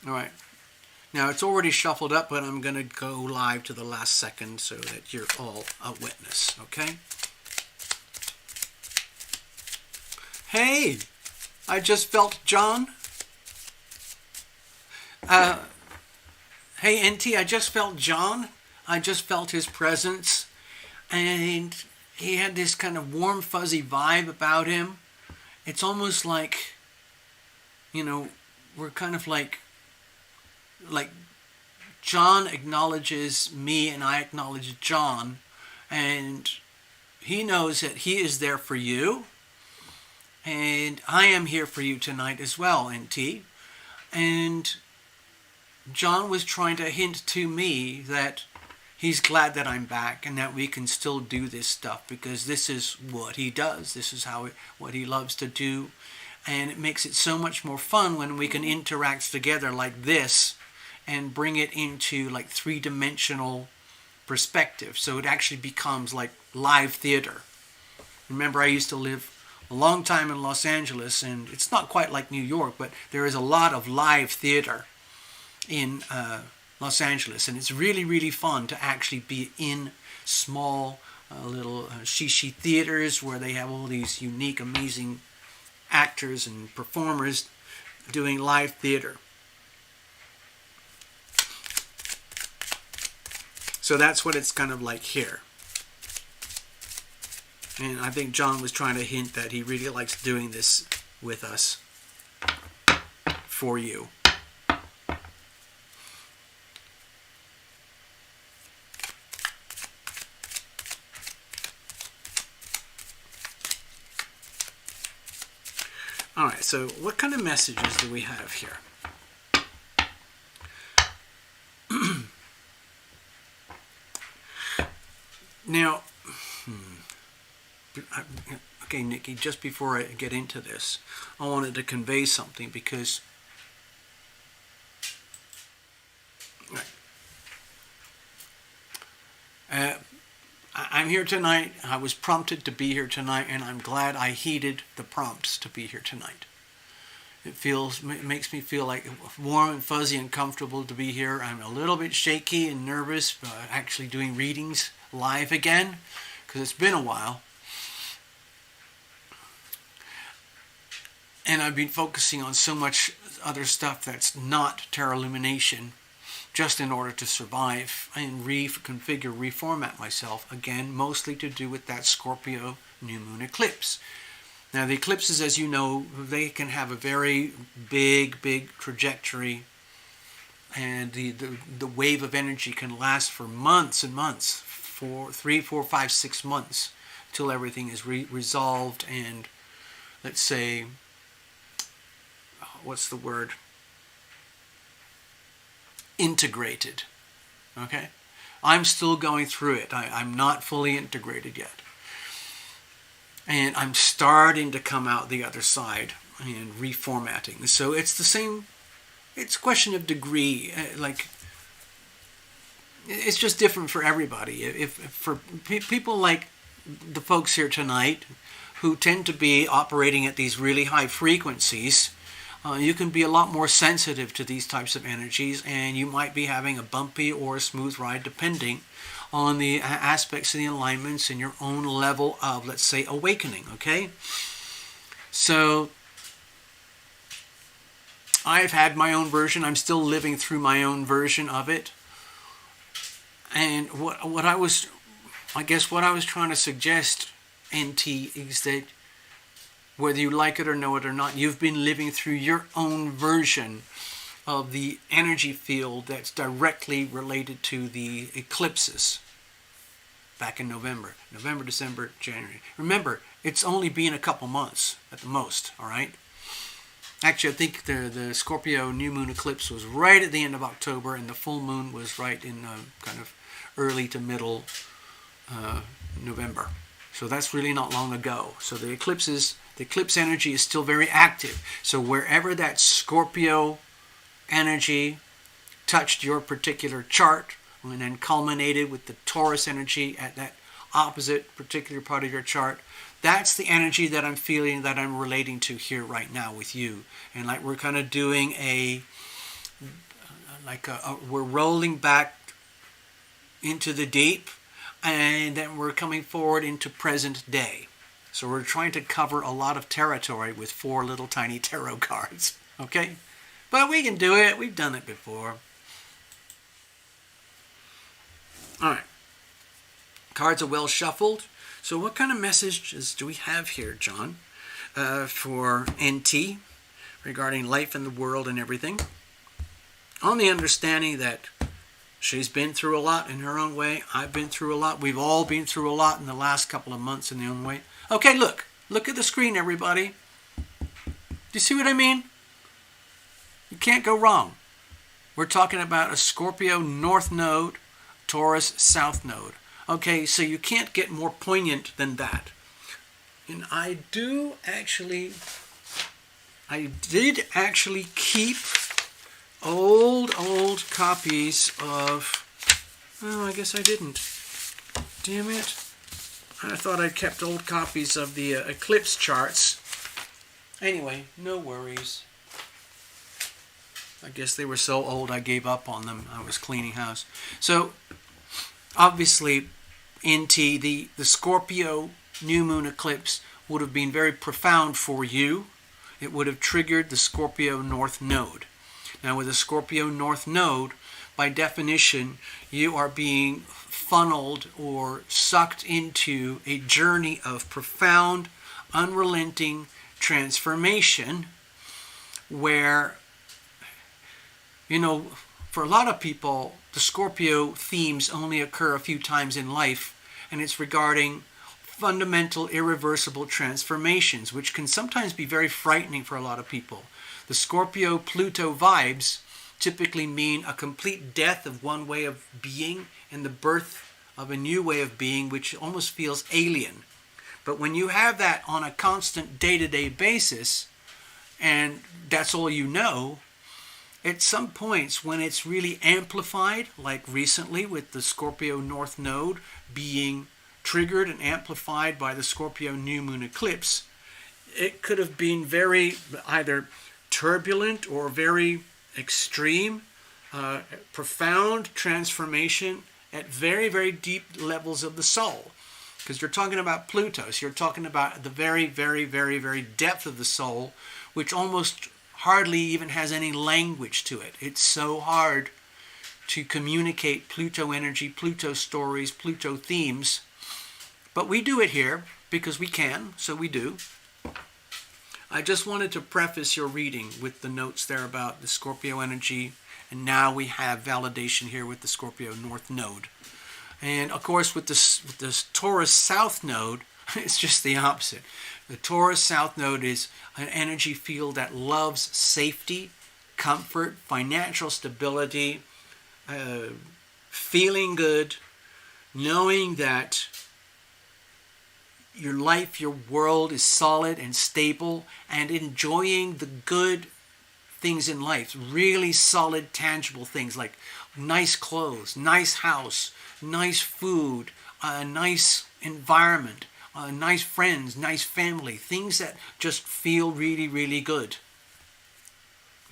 All right. Now it's already shuffled up, but I'm going to go live to the last second so that you're all a witness, okay? Hey, I just felt John. Hey, NT, I just felt John. I just felt his presence. And he had this kind of warm, fuzzy vibe about him. It's almost like, you know, we're kind of like John acknowledges me and I acknowledge John. And he knows that he is there for you. And I am here for you tonight as well, NT. And John was trying to hint to me that he's glad that I'm back and that we can still do this stuff because this is what he does. This is what he loves to do. And it makes it so much more fun when we can interact together like this and bring it into like three-dimensional perspective. So it actually becomes like live theater. Remember, I used to live a long time in Los Angeles, and it's not quite like New York, but there is a lot of live theater in Los Angeles, and it's really, really fun to actually be in small little shishi theaters where they have all these unique, amazing actors and performers doing live theater. So that's what it's kind of like here. And I think John was trying to hint that he really likes doing this with us for you. All right, so what kind of messages do we have here? Now, okay, Nikki, just before I get into this, I wanted to convey something because I'm here tonight. I was prompted to be here tonight, and I'm glad I heeded the prompts to be here tonight. It makes me feel like warm and fuzzy and comfortable to be here. I'm a little bit shaky and nervous actually doing readings live again because it's been a while. And I've been focusing on so much other stuff that's not Terra Lumination just in order to survive and reconfigure, reformat myself, again, mostly to do with that Scorpio new moon eclipse. Now, the eclipses, as you know, they can have a very big trajectory, and the wave of energy can last for months and months, 3, 4, 5, 6 months, until everything is resolved and, let's say, what's the word? Integrated. Okay? I'm still going through it. I'm not fully integrated yet. And I'm starting to come out the other side and reformatting. So it's the same, it's a question of degree. Like, it's just different for everybody. If for people like the folks here tonight who tend to be operating at these really high frequencies, you can be a lot more sensitive to these types of energies, and you might be having a bumpy or a smooth ride depending on the aspects and the alignments in your own level of, let's say, awakening, okay? So I've had my own version. I'm still living through my own version of it. And what I was trying to suggest, NT, is that whether you like it or know it or not, you've been living through your own version of the energy field that's directly related to the eclipses back in November, December, January. Remember, it's only been a couple months at the most, all right? Actually, I think the Scorpio new moon eclipse was right at the end of October, and the full moon was right in kind of early to middle November. So that's really not long ago. So the eclipse energy is still very active. So wherever that Scorpio energy touched your particular chart and then culminated with the Taurus energy at that opposite particular part of your chart, that's the energy that I'm feeling, that I'm relating to here right now with you. And like we're kind of doing we're rolling back into the deep, and then we're coming forward into present day. So we're trying to cover a lot of territory with 4 little tiny tarot cards. Okay? But we can do it. We've done it before. Alright. Cards are well shuffled. So what kind of messages do we have here, John, for NT regarding life and the world and everything? On the understanding that she's been through a lot in her own way. I've been through a lot. We've all been through a lot in the last couple of months in their own way. Okay, look. Look at the screen, everybody. Do you see what I mean? You can't go wrong. We're talking about a Scorpio North Node, Taurus South Node. Okay, so you can't get more poignant than that. And I did actually keep old copies of, oh, I guess I didn't. Damn it. I thought I'd kept old copies of the eclipse charts. Anyway, no worries. I guess they were so old I gave up on them. I was cleaning house. So, obviously, NT, the Scorpio new moon eclipse would have been very profound for you. It would have triggered the Scorpio North Node. Now, with the Scorpio North Node, by definition, you are being funneled or sucked into a journey of profound, unrelenting transformation where, you know, for a lot of people, the Scorpio themes only occur a few times in life, and it's regarding fundamental, irreversible transformations, which can sometimes be very frightening for a lot of people. The Scorpio-Pluto vibes typically mean a complete death of one way of being and the birth of a new way of being, which almost feels alien. But when you have that on a constant day-to-day basis, and that's all you know, at some points when it's really amplified, like recently with the Scorpio North Node being triggered and amplified by the Scorpio new moon eclipse, it could have been very either turbulent or very extreme, profound transformation at very, very deep levels of the soul. Because you're talking about Pluto, so you're talking about the very, very, very, very depth of the soul, which almost hardly even has any language to it. It's so hard to communicate Pluto energy, Pluto stories, Pluto themes. But we do it here because we can, so we do. I just wanted to preface your reading with the notes there about the Scorpio energy, and now we have validation here with the Scorpio North Node. And of course with this Taurus South Node, it's just the opposite. The Taurus South Node is an energy field that loves safety, comfort, financial stability, feeling good, knowing that your life, your world is solid and stable, and enjoying the good things in life, really solid, tangible things like nice clothes, nice house, nice food, a nice environment, nice friends, nice family, things that just feel really, really good.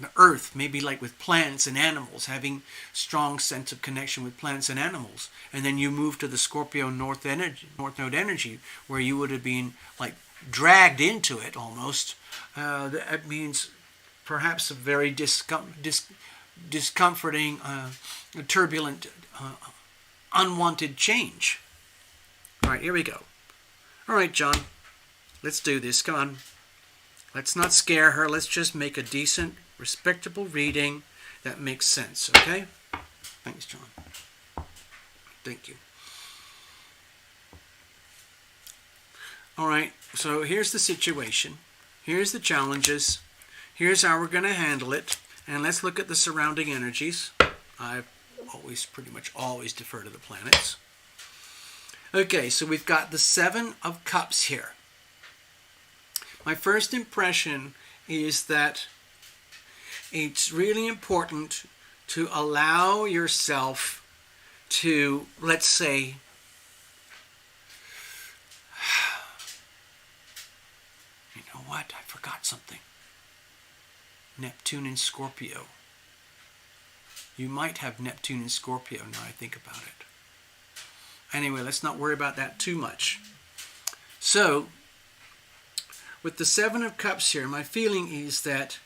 The earth, maybe like with plants and animals, having strong sense of connection with plants and animals. And then you move to the Scorpio North Node energy, where you would have been like dragged into it almost. That means perhaps a very discomforting, turbulent, unwanted change. All right, here we go. All right, John, let's do this. Come on. Let's not scare her. Let's just make a decent, respectable reading that makes sense, okay? Thanks, John. Thank you. All right, so here's the situation. Here's the challenges. here's how we're going to handle it. And let's look at the surrounding energies. I pretty much always defer to the planets. Okay, so we've got the Seven of Cups here. My first impression is that it's really important to allow yourself to, let's say, you know what? I forgot something. Neptune in Scorpio. You might have Neptune in Scorpio now I think about it. Anyway, let's not worry about that too much. So, with the Seven of Cups here, my feeling is that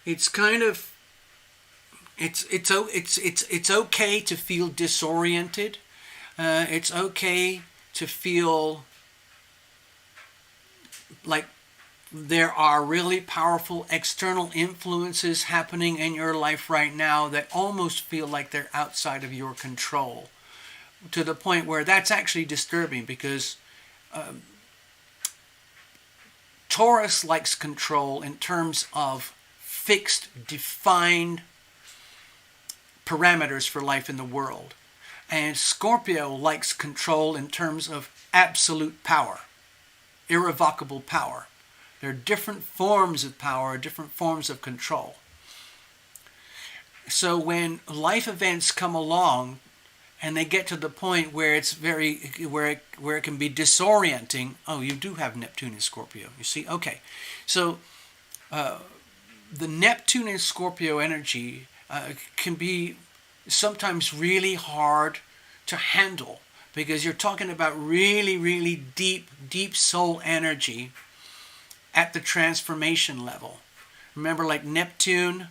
it's kind of it's okay to feel disoriented. It's okay to feel like there are really powerful external influences happening in your life right now that almost feel like they're outside of your control, to the point where that's actually disturbing, because Taurus likes control in terms of fixed, defined parameters for life in the world. And Scorpio likes control in terms of absolute power, irrevocable power. There are different forms of power, different forms of control. So when life events come along and they get to the point where it's where it can be disorienting, oh, you do have Neptune in Scorpio. You see? Okay. So the Neptune in Scorpio energy can be sometimes really hard to handle, because you're talking about really, really deep soul energy at the transformation level. Remember, like Neptune.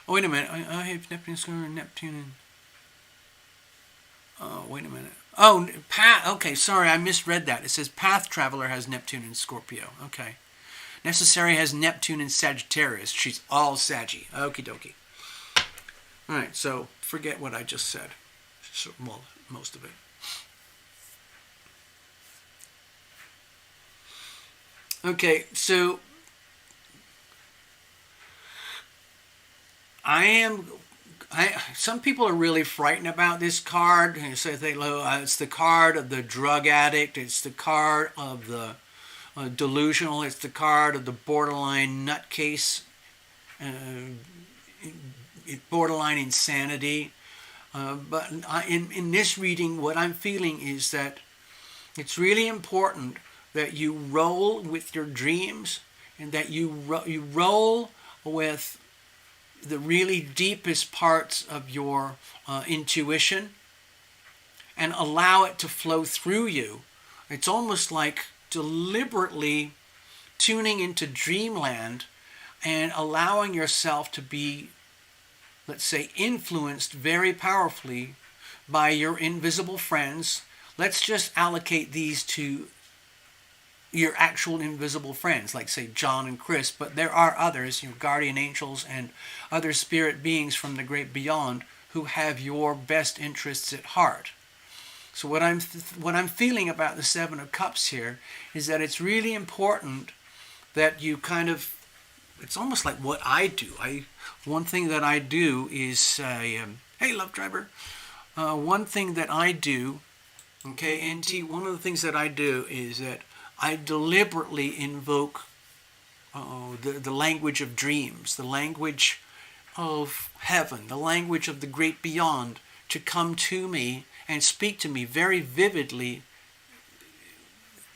Oh, wait a minute. I have Neptune and... Oh, wait a minute. Oh, okay, sorry, I misread that. It says Path Traveler has Neptune in Scorpio. Okay. Necessary has Neptune in Sagittarius. She's all Saggy. Okie dokie. All right, so forget what I just said. So, well, most of it. Okay, so some people are really frightened about this card. They say it's the card of the drug addict. It's the card of the delusional. It's the card of the borderline nutcase, borderline insanity. But in this reading, what I'm feeling is that it's really important that you roll with your dreams, and that you roll with the really deepest parts of your intuition, and allow it to flow through you. It's almost like deliberately tuning into dreamland and allowing yourself to be, let's say, influenced very powerfully by your invisible friends. Let's just allocate these to your actual invisible friends, like say John and Chris, but there are others, guardian angels and other spirit beings from the great beyond who have your best interests at heart. So what I'm feeling about the Seven of Cups here is that it's really important that you kind of, it's almost like what I do. One thing that I do is, hey, Love Driver. One thing that I do, okay, NT, one of the things that I do is that I deliberately invoke the language of dreams, the language of heaven, the language of the great beyond, to come to me and speak to me very vividly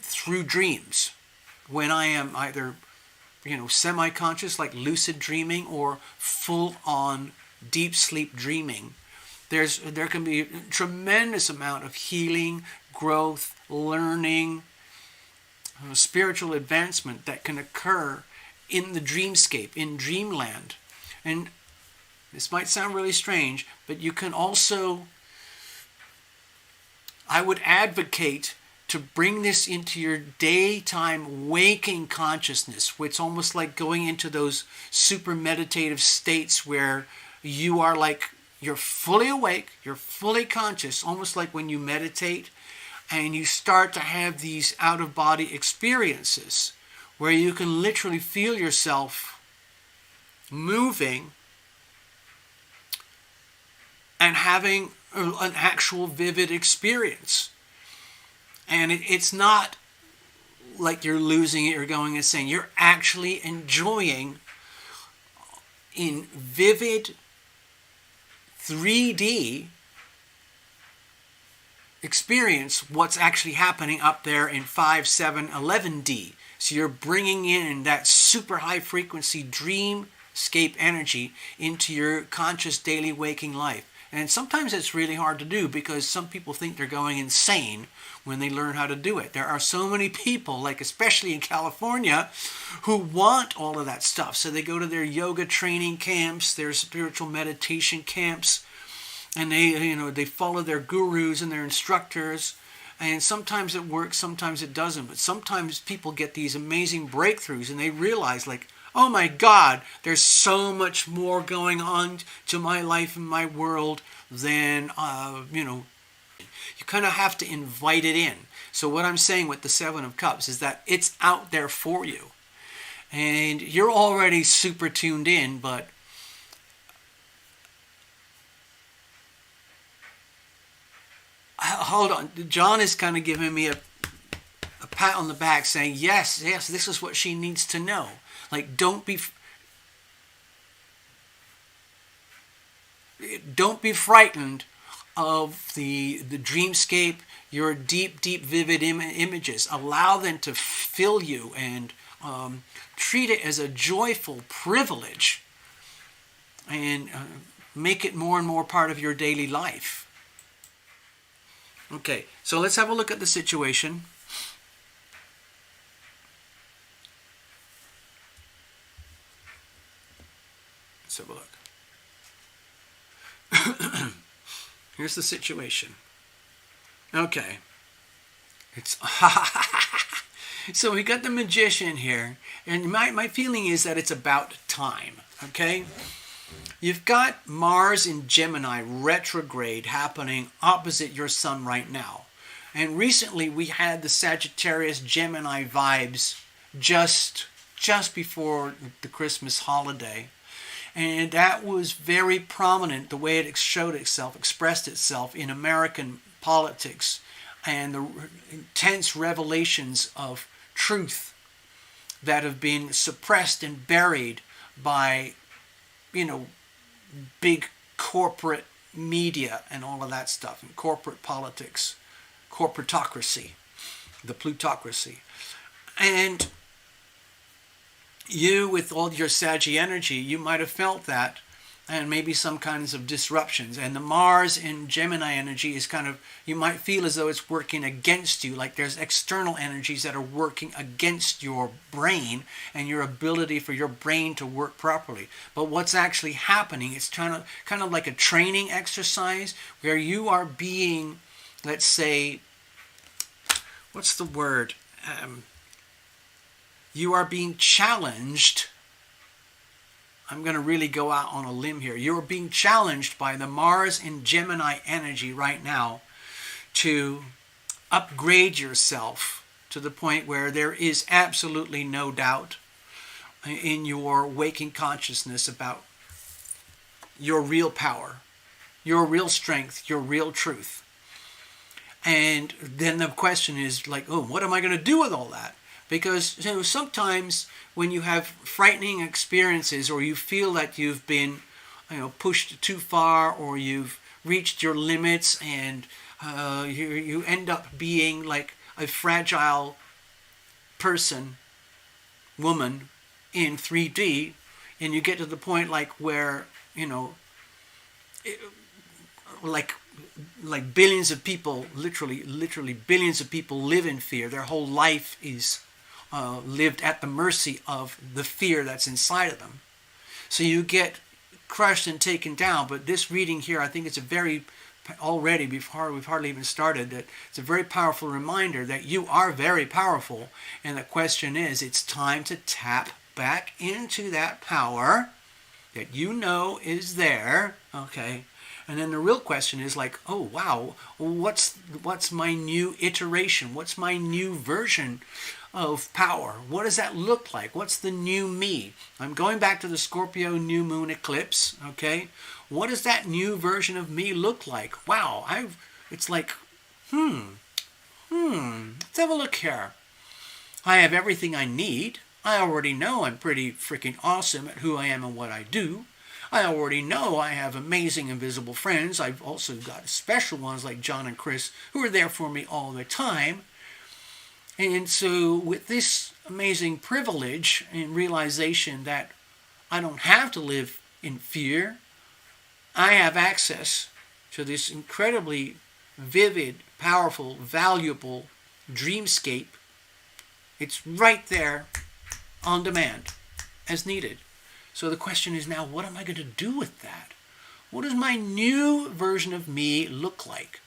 through dreams, when I am either semi-conscious, like lucid dreaming, or full-on deep sleep dreaming. There can be a tremendous amount of healing, growth, learning, spiritual advancement that can occur in the dreamscape, in dreamland. And this might sound really strange, but you can also, I would advocate to bring this into your daytime waking consciousness, where it's almost like going into those super meditative states where you are like, you're fully awake, you're fully conscious, almost like when you meditate. and you start to have these out-of-body experiences where you can literally feel yourself moving and having an actual vivid experience. And it's not like you're losing it or going insane. You're actually enjoying in vivid 3D experience what's actually happening up there in 5, 7, 11D. So you're bringing in that super high frequency dreamscape energy into your conscious daily waking life. And sometimes it's really hard to do because some people think they're going insane when they learn how to do it. There are so many people, like especially in California, who want all of that stuff. So they go to their yoga training camps, their spiritual meditation camps, and they follow their gurus and their instructors. And sometimes it works, sometimes it doesn't. But sometimes people get these amazing breakthroughs and they realize, like, oh my God, there's so much more going on to my life and my world than, you kind of have to invite it in. So what I'm saying with the Seven of Cups is that it's out there for you. And you're already super tuned in, but hold on. John is kind of giving me a pat on the back saying, yes, this is what she needs to know. Like, don't be frightened of the dreamscape, your deep, vivid images. Allow them to fill you and treat it as a joyful privilege and make it more and more part of your daily life. Okay, so let's have a look at the situation. Let's have a look. Here's the situation. Okay. So we got the Magician here, and my feeling is that it's about time, okay? You've got Mars in Gemini retrograde happening opposite your sun right now. And recently we had the Sagittarius Gemini vibes just before the Christmas holiday. And that was very prominent, the way it expressed itself in American politics and the intense revelations of truth that have been suppressed and buried by, big corporate media and all of that stuff, and corporate politics, corporatocracy, the plutocracy. And you, with all your Saggy energy, you might have felt that, and maybe some kinds of disruptions. And the Mars in Gemini energy is kind of, you might feel as though it's working against you, like there's external energies that are working against your brain and your ability for your brain to work properly. But what's actually happening, it's kind of like a training exercise where you are being, let's say, what's the word? You are being challenged. I'm going to really go out on a limb here. You're being challenged by the Mars in Gemini energy right now to upgrade yourself to the point where there is absolutely no doubt in your waking consciousness about your real power, your real strength, your real truth. And then the question is like, oh, what am I going to do with all that? Because sometimes when you have frightening experiences or you feel that you've been pushed too far or you've reached your limits and you end up being like a fragile person, woman in 3D, and you get to the point like where, like billions of people, literally billions of people live in fear. Their whole life is lived at the mercy of the fear that's inside of them. So you get crushed and taken down. But this reading here, I think it's a very, already before we've hardly even started, that it's a very powerful reminder that you are very powerful. And the question is, it's time to tap back into that power that you know is there, okay? And then the real question is like, oh wow, what's my new iteration? What's my new version of power? What does that look like? What's the new me? I'm going back to the Scorpio new moon eclipse, okay? What does that new version of me look like? Wow, it's like, let's have a look here. I have everything I need. I already know I'm pretty freaking awesome at who I am and what I do. I already know I have amazing invisible friends. I've also got special ones like John and Chris who are there for me all the time. And so with this amazing privilege and realization that I don't have to live in fear, I have access to this incredibly vivid, powerful, valuable dreamscape. It's right there on demand as needed. So the question is now, what am I going to do with that? What does my new version of me look like?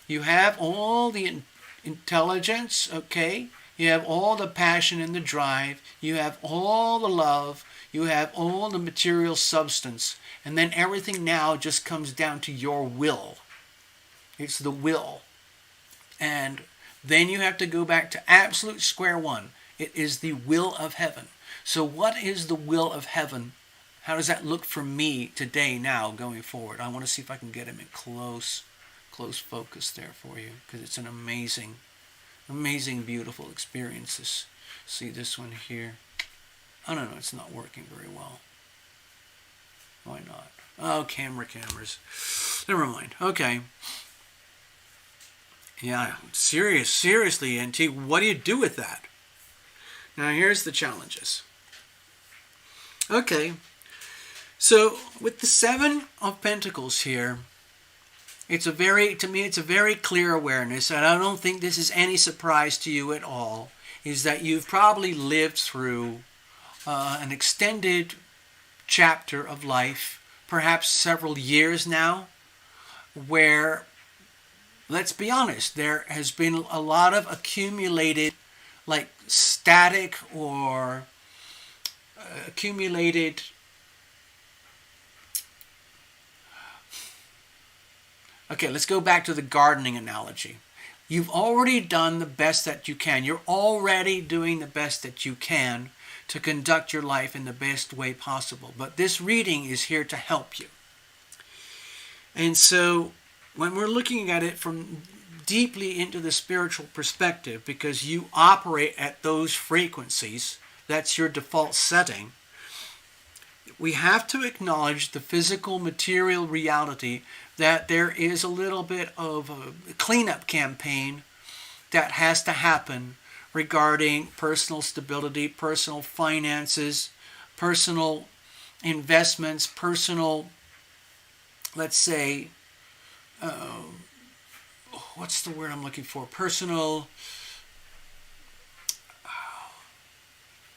You have all the intelligence, okay? You have all the passion and the drive. You have all the love. You have all the material substance. And then everything now just comes down to your will. It's the will. And then you have to go back to absolute square one. It is the will of heaven. So what is the will of heaven? How does that look for me today, now, going forward? I want to see if I can get him in close focus there for you, because it's an amazing, beautiful experience. See this one here? I don't know, it's not working very well. Why not? Oh, cameras. Never mind. Okay. Yeah, seriously, NT, what do you do with that? Now, here's the challenges. Okay, so with the Seven of Pentacles here, to me, it's a very clear awareness, and I don't think this is any surprise to you at all, is that you've probably lived through an extended chapter of life, perhaps several years now, where, let's be honest, there has been a lot of accumulated, like static or accumulated Okay, let's go back to the gardening analogy. You've already done the best that you can. You're already doing the best that you can to conduct your life in the best way possible. But this reading is here to help you. And so when we're looking at it from deeply into the spiritual perspective, because you operate at those frequencies, that's your default setting, we have to acknowledge the physical material reality that there is a little bit of a cleanup campaign that has to happen regarding personal stability, personal finances, personal investments, personal, let's say, what's the word I'm looking for? Personal,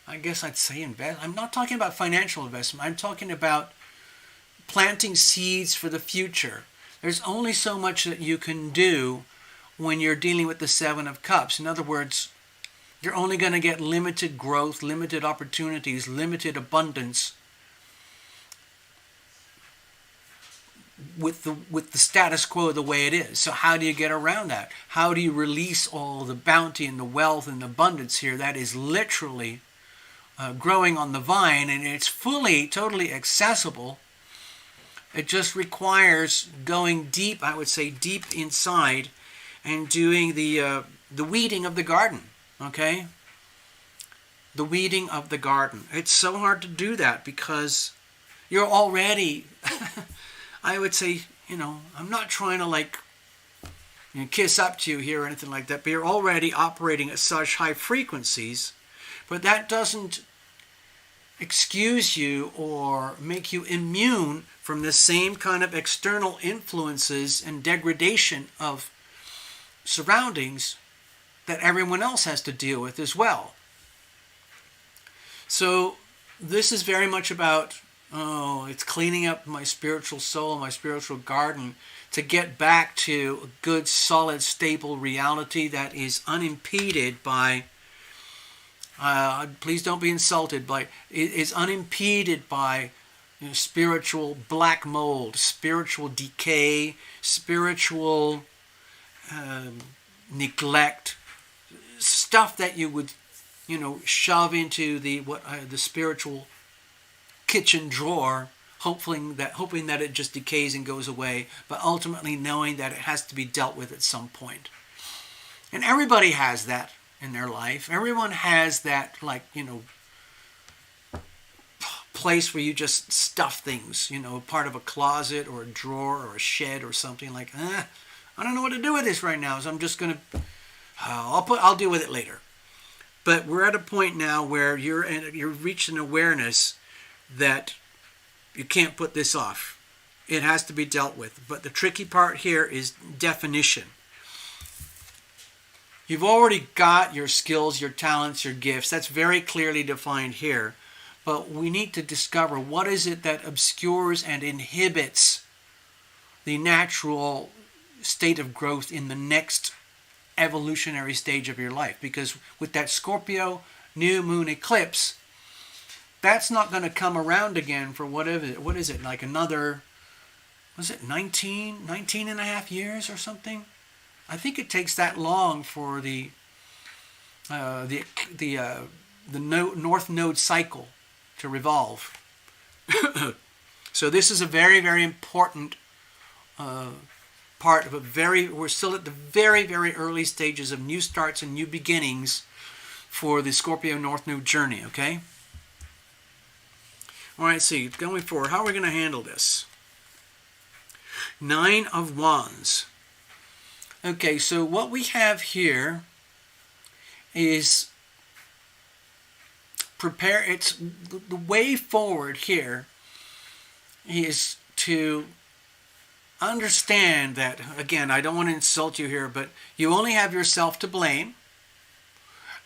I guess I'd say invest. I'm not talking about financial investment. I'm talking about planting seeds for the future. There's only so much that you can do when you're dealing with the Seven of Cups. In other words, you're only going to get limited growth, limited opportunities, limited abundance with the status quo the way it is. So how do you get around that? How do you release all the bounty and the wealth and abundance here that is literally growing on the vine, and it's fully, totally accessible? It just requires going deep, I would say deep inside, and doing the weeding of the garden, okay? The weeding of the garden. It's so hard to do that because you're already, I would say, I'm not trying to kiss up to you here or anything like that, but you're already operating at such high frequencies. But that doesn't excuse you or make you immune from the same kind of external influences and degradation of surroundings that everyone else has to deal with as well. So this is very much about, it's cleaning up my spiritual soul, my spiritual garden, to get back to a good, solid, stable reality that is unimpeded by please don't be insulted, but it is unimpeded by spiritual black mold, spiritual decay, spiritual neglect, stuff that you would, shove into the spiritual kitchen drawer, hoping that it just decays and goes away, but ultimately knowing that it has to be dealt with at some point. And everybody has that in their life. Everyone has that, place where you just stuff things, part of a closet or a drawer or a shed or something like, I don't know what to do with this right now, so I'm just gonna, I'll deal with it later. But we're at a point now where you've reached an awareness that you can't put this off. It has to be dealt with. But the tricky part here is definition. You've already got your skills, your talents, your gifts. That's very clearly defined here. But we need to discover what is it that obscures and inhibits the natural state of growth in the next evolutionary stage of your life. Because with that Scorpio new moon eclipse, that's not going to come around again for what is it, like another, 19 and a half years or something? I think it takes that long for the North Node cycle to revolve. So this is a very, very important part of we're still at the very, very early stages of new starts and new beginnings for the Scorpio North Node journey, okay? All right, see, going forward, how are we going to handle this? 9 of Wands. Okay, so what we have here is the way forward here is to understand that, again, I don't want to insult you here, but you only have yourself to blame.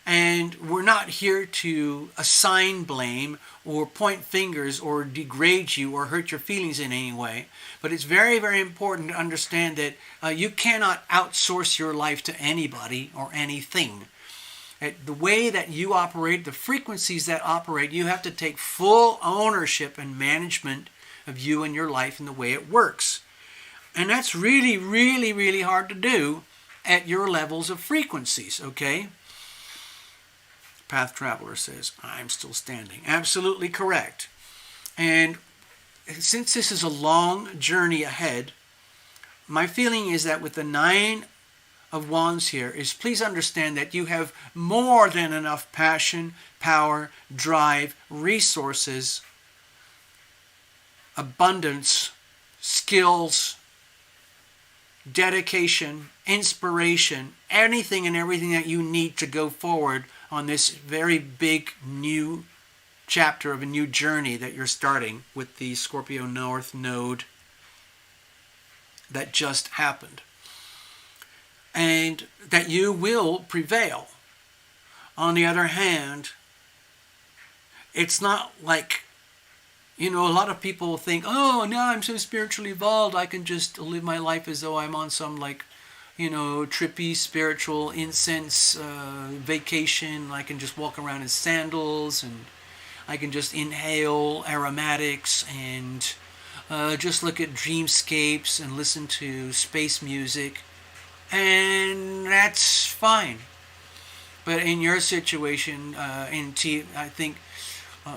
And we're not here to assign blame or point fingers or degrade you or hurt your feelings in any way. But it's very, very important to understand that you cannot outsource your life to anybody or anything. The way that you operate, the frequencies that operate, you have to take full ownership and management of you and your life and the way it works. And that's really, really, really hard to do at your levels of frequencies, okay? Path Traveler says, I'm still standing. Absolutely correct. And since this is a long journey ahead, my feeling is that with the 9 of Wands here is please understand that you have more than enough passion, power, drive, resources, abundance, skills, dedication, inspiration, anything and everything that you need to go forward on this very big new chapter of a new journey that you're starting with the Scorpio North Node that just happened. And that you will prevail. On the other hand, it's not like, a lot of people think, oh, now I'm so spiritually evolved, I can just live my life as though I'm on some trippy spiritual incense vacation. I can just walk around in sandals and I can just inhale aromatics and just look at dreamscapes and listen to space music. And that's fine. But in your situation, I think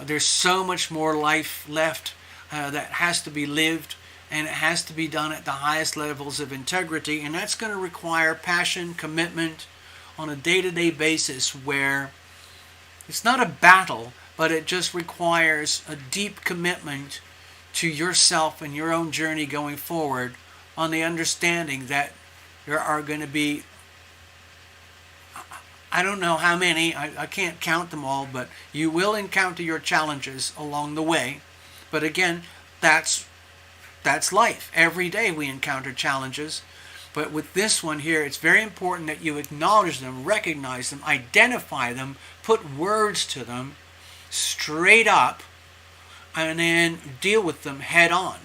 there's so much more life left that has to be lived, and it has to be done at the highest levels of integrity, and that's going to require passion, commitment on a day-to-day basis where it's not a battle, but it just requires a deep commitment to yourself and your own journey going forward on the understanding that there are going to be, I don't know how many, I can't count them all, but you will encounter your challenges along the way. But again, that's life. Every day we encounter challenges. But with this one here, it's very important that you acknowledge them, recognize them, identify them, put words to them straight up, and then deal with them head on.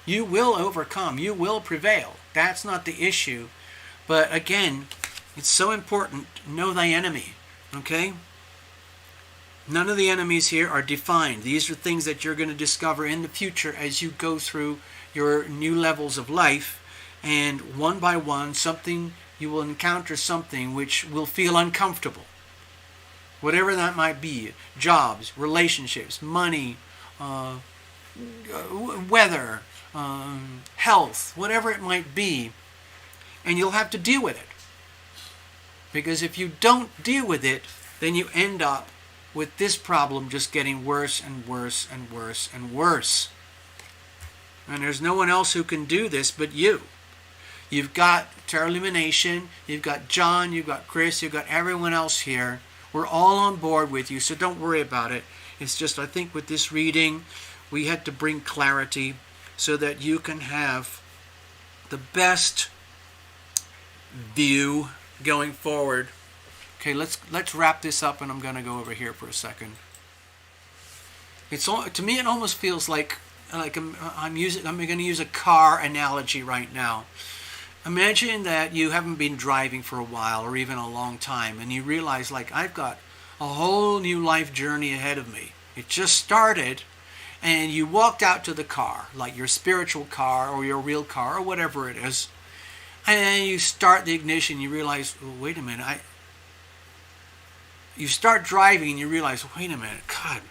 You will overcome. You will prevail. That's not the issue. But again, it's so important. Know thy enemy. Okay? None of the enemies here are defined. These are things that you're going to discover in the future as you go through your new levels of life. And one by one, you will encounter something which will feel uncomfortable. Whatever that might be. Jobs, relationships, money, weather, health, whatever it might be. And you'll have to deal with it. Because if you don't deal with it, then you end up with this problem just getting worse and worse and worse and worse. And there's no one else who can do this but you. You've got Tarot Lumination, you've got John, you've got Chris, you've got everyone else here. We're all on board with you, so don't worry about it. It's just, I think with this reading, we had to bring clarity so that you can have the best view going forward. Okay, let's wrap this up, and I'm going to go over here for a second. To me, it almost feels like I'm going to use a car analogy right now. Imagine that you haven't been driving for a while or even a long time, and you realize, like, I've got a whole new life journey ahead of me. It just started, and you walked out to the car, like your spiritual car or your real car or whatever it is, and then you start the ignition. You realize, oh, wait a minute, you start driving and you realize, wait a minute, God,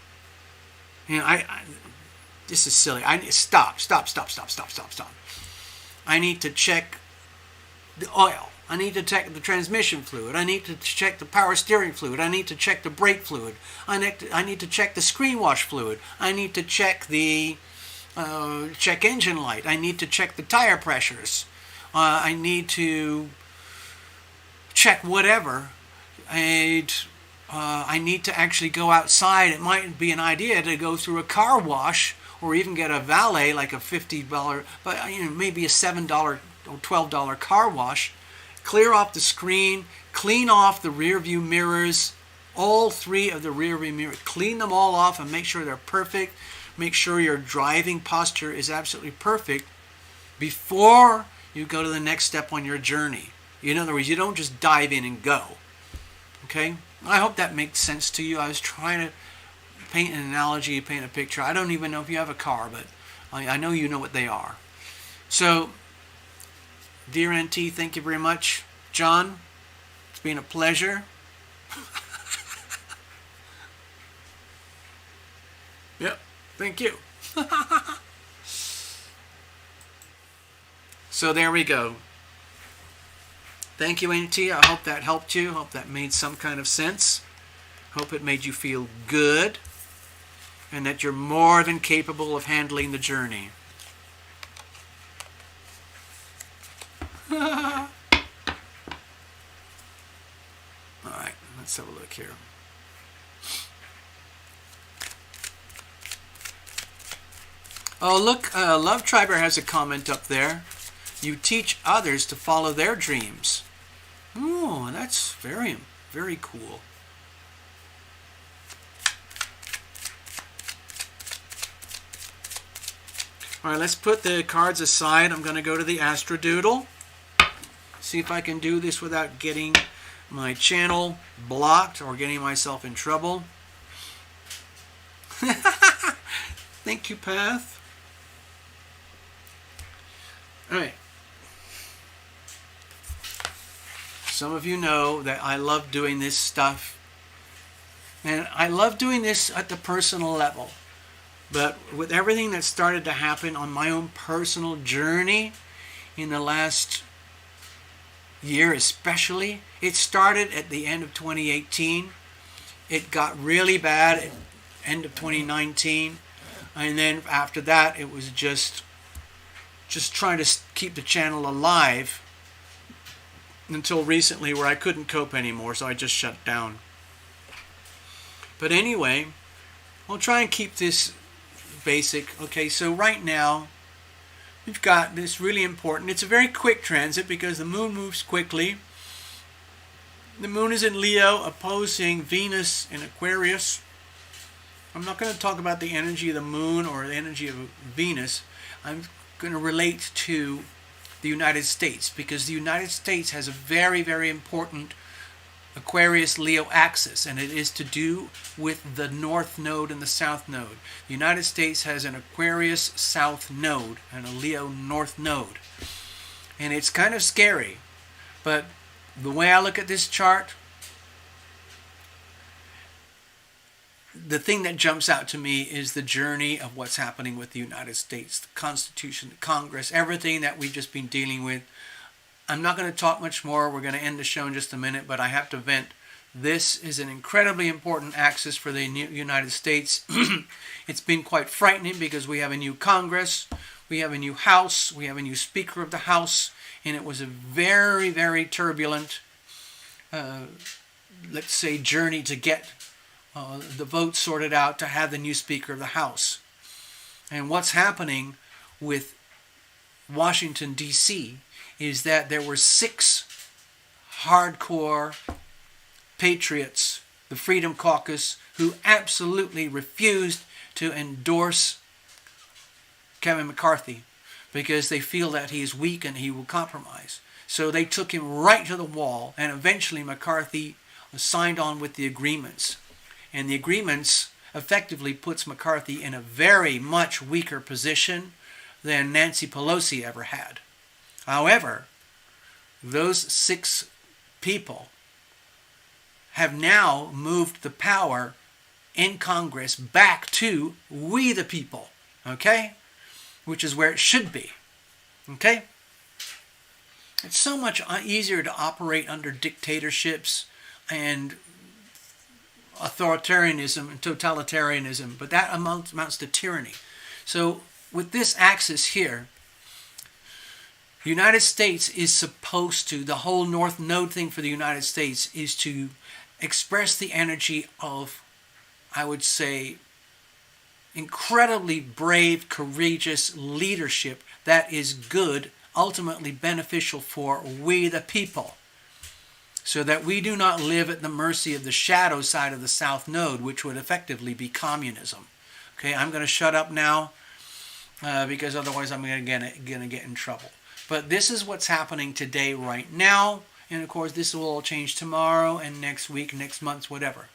this is silly. Stop. I need to check the oil. I need to check the transmission fluid. I need to check the power steering fluid. I need to check the brake fluid. I need to check the screen wash fluid. I need to check the check engine light. I need to check the tire pressures. I need to check whatever. And I need to actually go outside. It might be an idea to go through a car wash or even get a valet, like a $50, but maybe a $7 or $12 car wash. Clear off the screen, clean off the rear view mirrors, all three of the rear view mirrors. Clean them all off and make sure they're perfect. Make sure your driving posture is absolutely perfect before you go to the next step on your journey. In other words, you don't just dive in and go. Okay? I hope that makes sense to you. I was trying to paint an analogy, paint a picture. I don't even know if you have a car, but I know you know what they are. So, dear NT, thank you very much. John, it's been a pleasure. Yep, thank you. So there we go. Thank you, NT. I hope that helped you. Hope that made some kind of sense. Hope it made you feel good. And that you're more than capable of handling the journey. Alright, let's have a look here. Oh, look, Love Triber has a comment up there. You teach others to follow their dreams. Oh, that's very, very cool. All right, let's put the cards aside. I'm going to go to the Astrodoodle. See if I can do this without getting my channel blocked or getting myself in trouble. Thank you, Path. All right. Some of you know that I love doing this stuff. And I love doing this at the personal level. But with everything that started to happen on my own personal journey in the last year especially, it started at the end of 2018. It got really bad at the end of 2019. And then after that, it was just trying to keep the channel alive until recently where I couldn't cope anymore, so I just shut down. But anyway, I'll try and keep this basic. Okay, so right now, we've got this really important. It's a very quick transit because the moon moves quickly. The moon is in Leo, opposing Venus in Aquarius. I'm not going to talk about the energy of the moon or the energy of Venus. I'm going to relate to the United States because the United States has a very, very important Aquarius Leo axis, and it is to do with the North Node and the South Node. The United States has an Aquarius South Node and a Leo North Node. And it's kind of scary, but the way I look at this chart, the thing that jumps out to me is the journey of what's happening with the United States, the Constitution, the Congress, everything that we've just been dealing with. I'm not going to talk much more. We're going to end the show in just a minute, but I have to vent. This is an incredibly important axis for the United States. It's been quite frightening because we have a new Congress, we have a new House, we have a new Speaker of the House, and it was a very, very turbulent, let's say, journey to get the votes sorted out to have the new Speaker of the House. And what's happening with Washington, D.C., is that there were 6 hardcore patriots, the Freedom Caucus, who absolutely refused to endorse Kevin McCarthy because they feel that he is weak and he will compromise. So they took him right to the wall, and eventually McCarthy signed on with the agreements. And the agreements effectively puts McCarthy in a very much weaker position than Nancy Pelosi ever had. However, those 6 people have now moved the power in Congress back to we the people, okay? Which is where it should be, okay? It's so much easier to operate under dictatorships and authoritarianism and totalitarianism, but that amounts to tyranny. So with this axis here, the United States is supposed to, the whole North Node thing for the United States is to express the energy of, I would say, incredibly brave, courageous leadership that is good, ultimately beneficial for we the people, so that we do not live at the mercy of the shadow side of the South Node, which would effectively be communism. Okay, I'm going to shut up now because otherwise I'm going to get in trouble. But this is what's happening today, right now. And of course, this will all change tomorrow and next week, next month, whatever.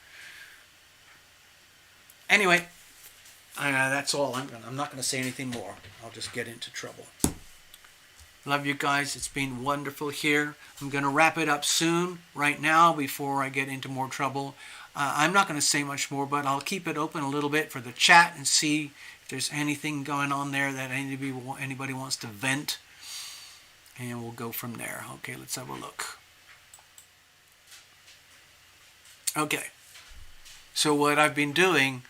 Anyway, that's all. I'm not going to say anything more. I'll just get into trouble. Love you guys. It's been wonderful here. I'm going to wrap it up soon, right now, before I get into more trouble. I'm not going to say much more, but I'll keep it open a little bit for the chat and see if there's anything going on there that anybody wants to vent. And we'll go from there. Okay, let's have a look. Okay, so what I've been doing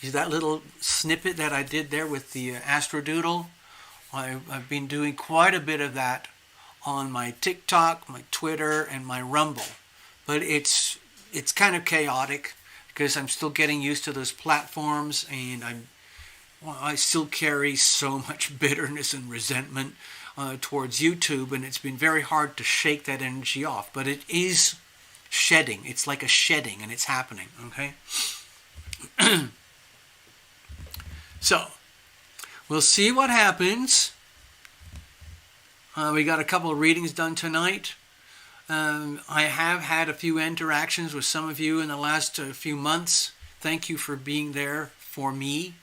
is that little snippet that I did there with the Astrodoodle. I've been doing quite a bit of that on my TikTok, my Twitter, and my Rumble. But it's kind of chaotic because I'm still getting used to those platforms, and I still carry so much bitterness and resentment towards YouTube, and it's been very hard to shake that energy off. But it is shedding. It's like a shedding, and it's happening, okay? So, we'll see what happens. We got a couple of readings done tonight. I have had a few interactions with some of you in the last few months. Thank you for being there for me,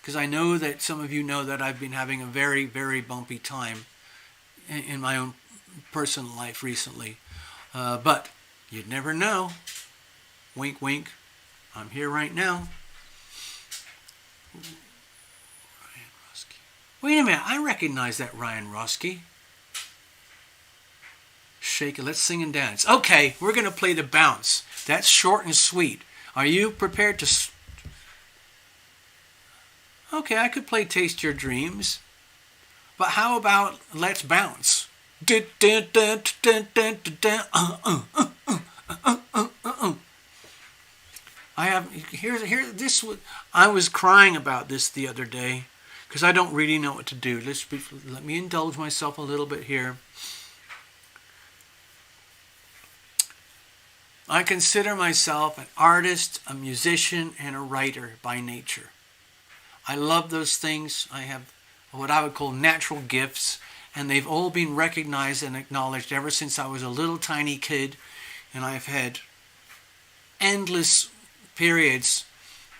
because I know that some of you know that I've been having a very, very bumpy time in my own personal life recently. But you'd never know. Wink, wink. I'm here right now. Ryan Roski. Wait a minute. I recognize that Ryan Roski. Shake it. Let's sing and dance. Okay, we're going to play the bounce. That's short and sweet. Are you prepared to... Okay, I could play Taste Your Dreams. But how about Let's Bounce? I was crying about this the other day because I don't really know what to do. Let me indulge myself a little bit here. I consider myself an artist, a musician, and a writer by nature. I love those things. I have what I would call natural gifts, and they've all been recognized and acknowledged ever since I was a little tiny kid, and I've had endless periods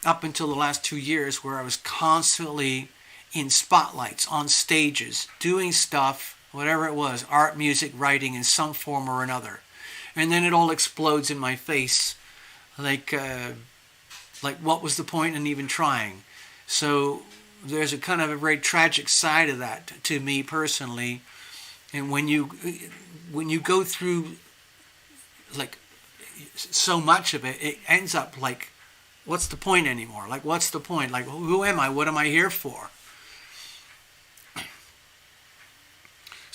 up until the last 2 years where I was constantly in spotlights, on stages, doing stuff, whatever it was, art, music, writing in some form or another. And then it all explodes in my face, like what was the point in even trying? So there's a kind of a very tragic side of that to me personally. And when you go through like so much of it, it ends up like, what's the point anymore? Like, what's the point? Like, who am I? What am I here for?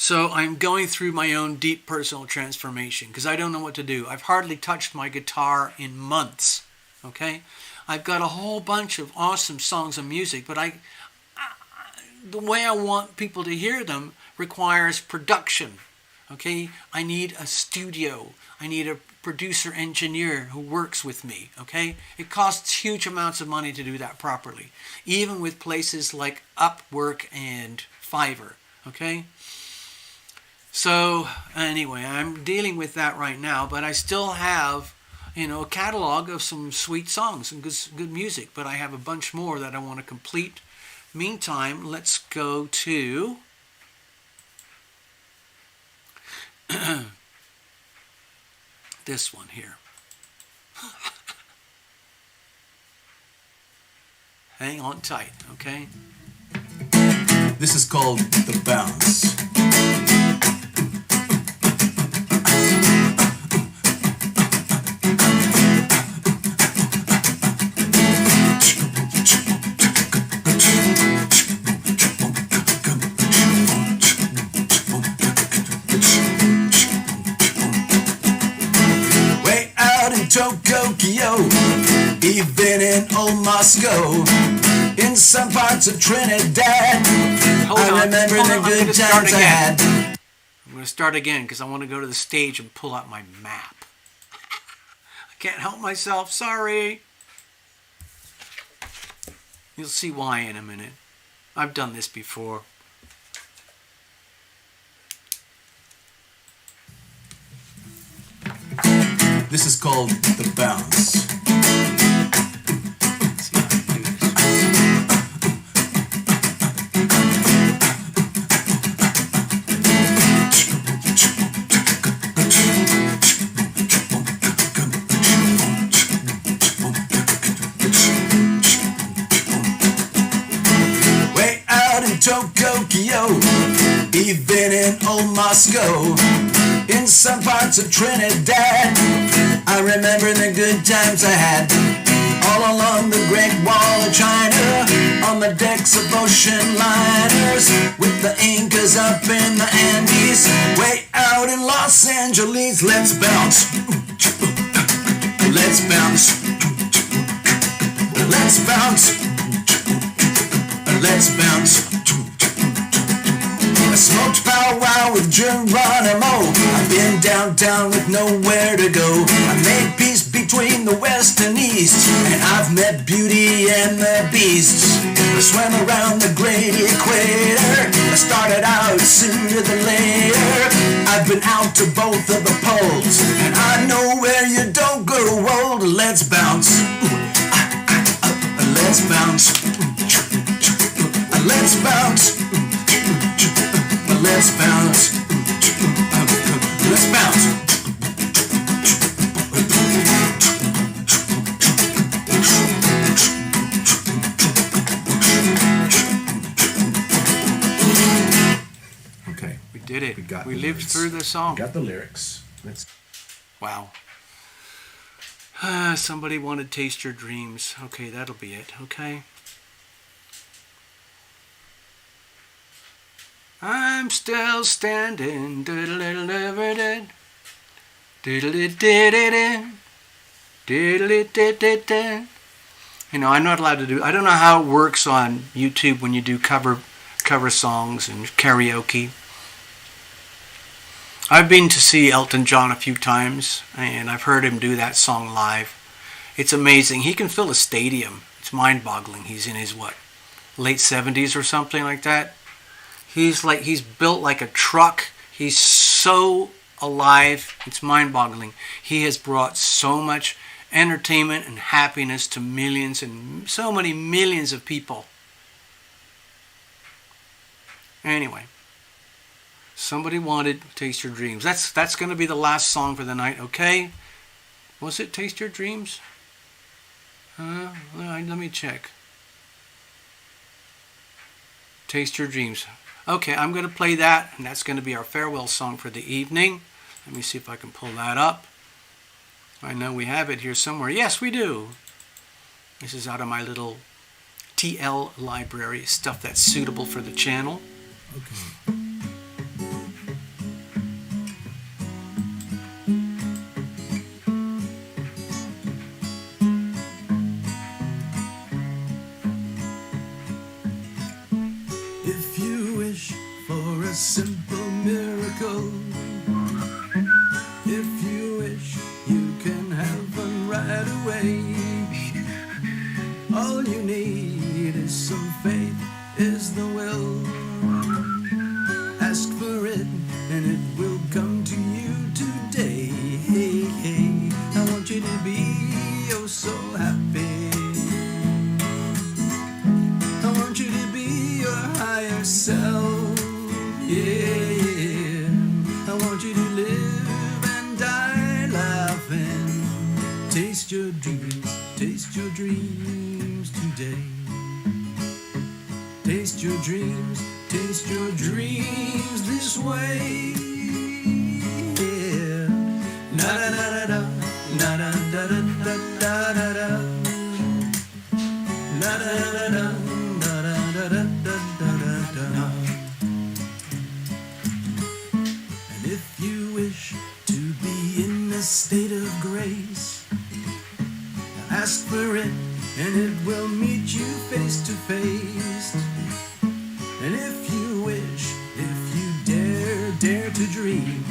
So I'm going through my own deep personal transformation because I don't know what to do. I've hardly touched my guitar in months, okay? I've got a whole bunch of awesome songs and music, but the way I want people to hear them requires production, okay? I need a studio. I need a producer engineer who works with me, okay? It costs huge amounts of money to do that properly, even with places like Upwork and Fiverr, okay? So anyway, I'm dealing with that right now, but I still have, a catalog of some sweet songs and good music, but I have a bunch more that I want to complete. Meantime, let's go to this one here. Hang on tight, okay? This is called The Bounce. Tokyo, even in old Moscow, in some parts of Trinidad, I remember the good times I had. I'm going to start again because I want to go to the stage and pull out my map. I can't help myself, sorry. You'll see why in a minute. I've done this before. This is called The Bounce. Way out in Tokyo, even in old Moscow, in some parts of Trinidad, I remember the good times I had. All along the Great Wall of China, on the decks of ocean liners, with the Incas up in the Andes, way out in Los Angeles. Let's bounce. Let's bounce. Let's bounce. Let's bounce. I smoked powwow with Geronimo. I've been downtown with nowhere to go. I made peace between the West and East, and I've met Beauty and the Beast. I swam around the great equator. I started out sooner than later. I've been out to both of the poles, and I know where you don't grow old. Let's bounce. Let's bounce. Let's bounce. Let's bounce. Let's bounce. Okay. We did it. We lived through the song. We got the lyrics. Wow. Somebody wanted Taste Your Dreams. Okay, that'll be it. Okay. I'm still standing. I'm not allowed to do. I don't know how it works on YouTube when you do cover songs and karaoke. I've been to see Elton John a few times, and I've heard him do that song live. It's amazing. He can fill a stadium. It's mind-boggling. He's in his late 70s or something like that. He's built like a truck. He's so alive. It's mind-boggling. He has brought so much entertainment and happiness to millions and so many millions of people. Anyway, somebody wanted Taste Your Dreams. That's going to be the last song for the night, okay? Was it Taste Your Dreams? Let me check. Taste Your Dreams. Okay, I'm going to play that, and that's going to be our farewell song for the evening. Let me see if I can pull that up. I know we have it here somewhere. Yes, we do. This is out of my little TL library, stuff that's suitable for the channel. Okay. If you wish for a simple miracle, if you wish you can have one right away, all you need is some faith, is the will. Ask for it and it will come to you today. Hey, hey, I want you to be oh so happy. I want you to be your higher self. Yeah, I want you to live and die laughing. Taste your dreams today. Taste your dreams this way. Yeah. Na da da da da, na da da da da da da da. Na da da da, na da da da da da da. And if you wish to be in a state of grace, ask for it and it will meet you face to face. And if you wish, if you dare to dream,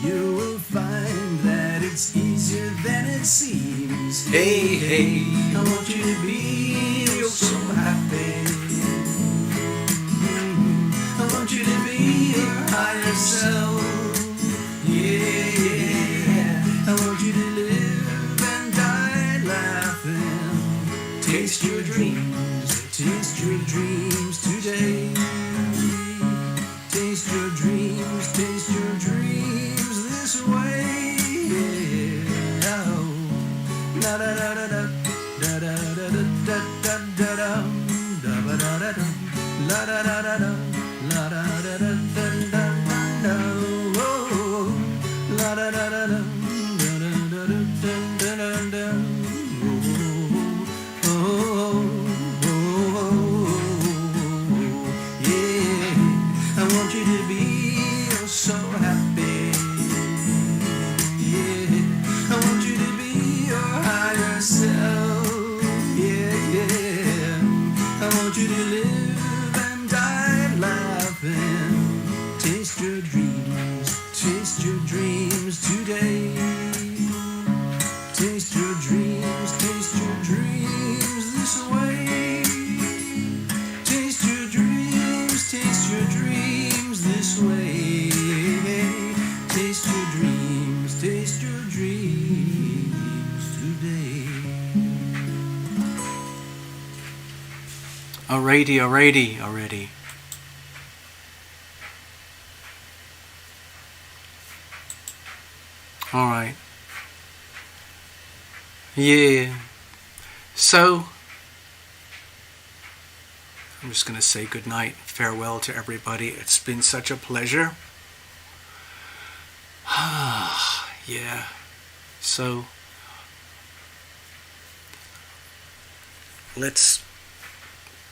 you will find that it's easier than it seems. Hey, hey, I want you to be oh so happy. I want you to be your higher self. Yeah, yeah, I want you to live and die laughing. Taste your dreams today. Taste your dreams this way. Yeah. Oh. La da da da da da da da da da da da da da da la da da da da la da da da da da da. Oh, la da da da da da da da da da. So happy, yeah. I want you to be your higher self, yeah, yeah. I want you to live and die laughing. Taste your dreams today. Taste your dreams this way. Taste your dreams this way. Taste your dreams today. Alrighty. Alright. Yeah. So, I'm just going to say good night, farewell to everybody. It's been such a pleasure. Yeah. So,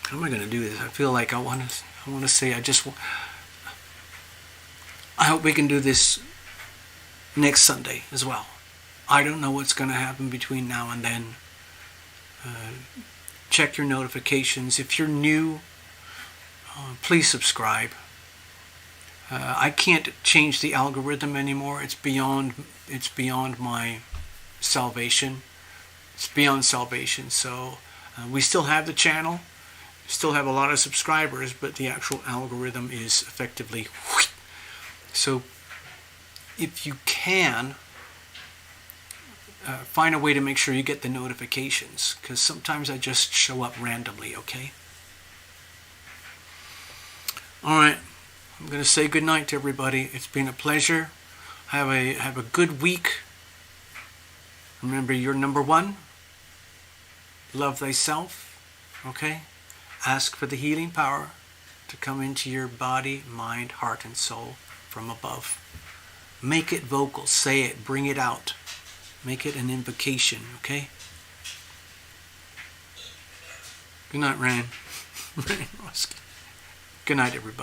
how am I going to do this? I feel like I want to say I hope we can do this next Sunday as well. I don't know what's going to happen between now and then. Check your notifications. If you're new, please subscribe. I can't change the algorithm anymore. It's beyond my salvation. It's beyond salvation. So we still have the channel, still have a lot of subscribers, but the actual algorithm is effectively. So if you can, find a way to make sure you get the notifications, because sometimes I just show up randomly, okay? All right, I'm going to say good night to everybody. It's been a pleasure. Have a good week. Remember, you're number one. Love thyself, okay? Ask for the healing power to come into your body, mind, heart, and soul from above. Make it vocal. Say it. Bring it out. Make it an invocation, okay? Good night, Ryan. Good night, everybody.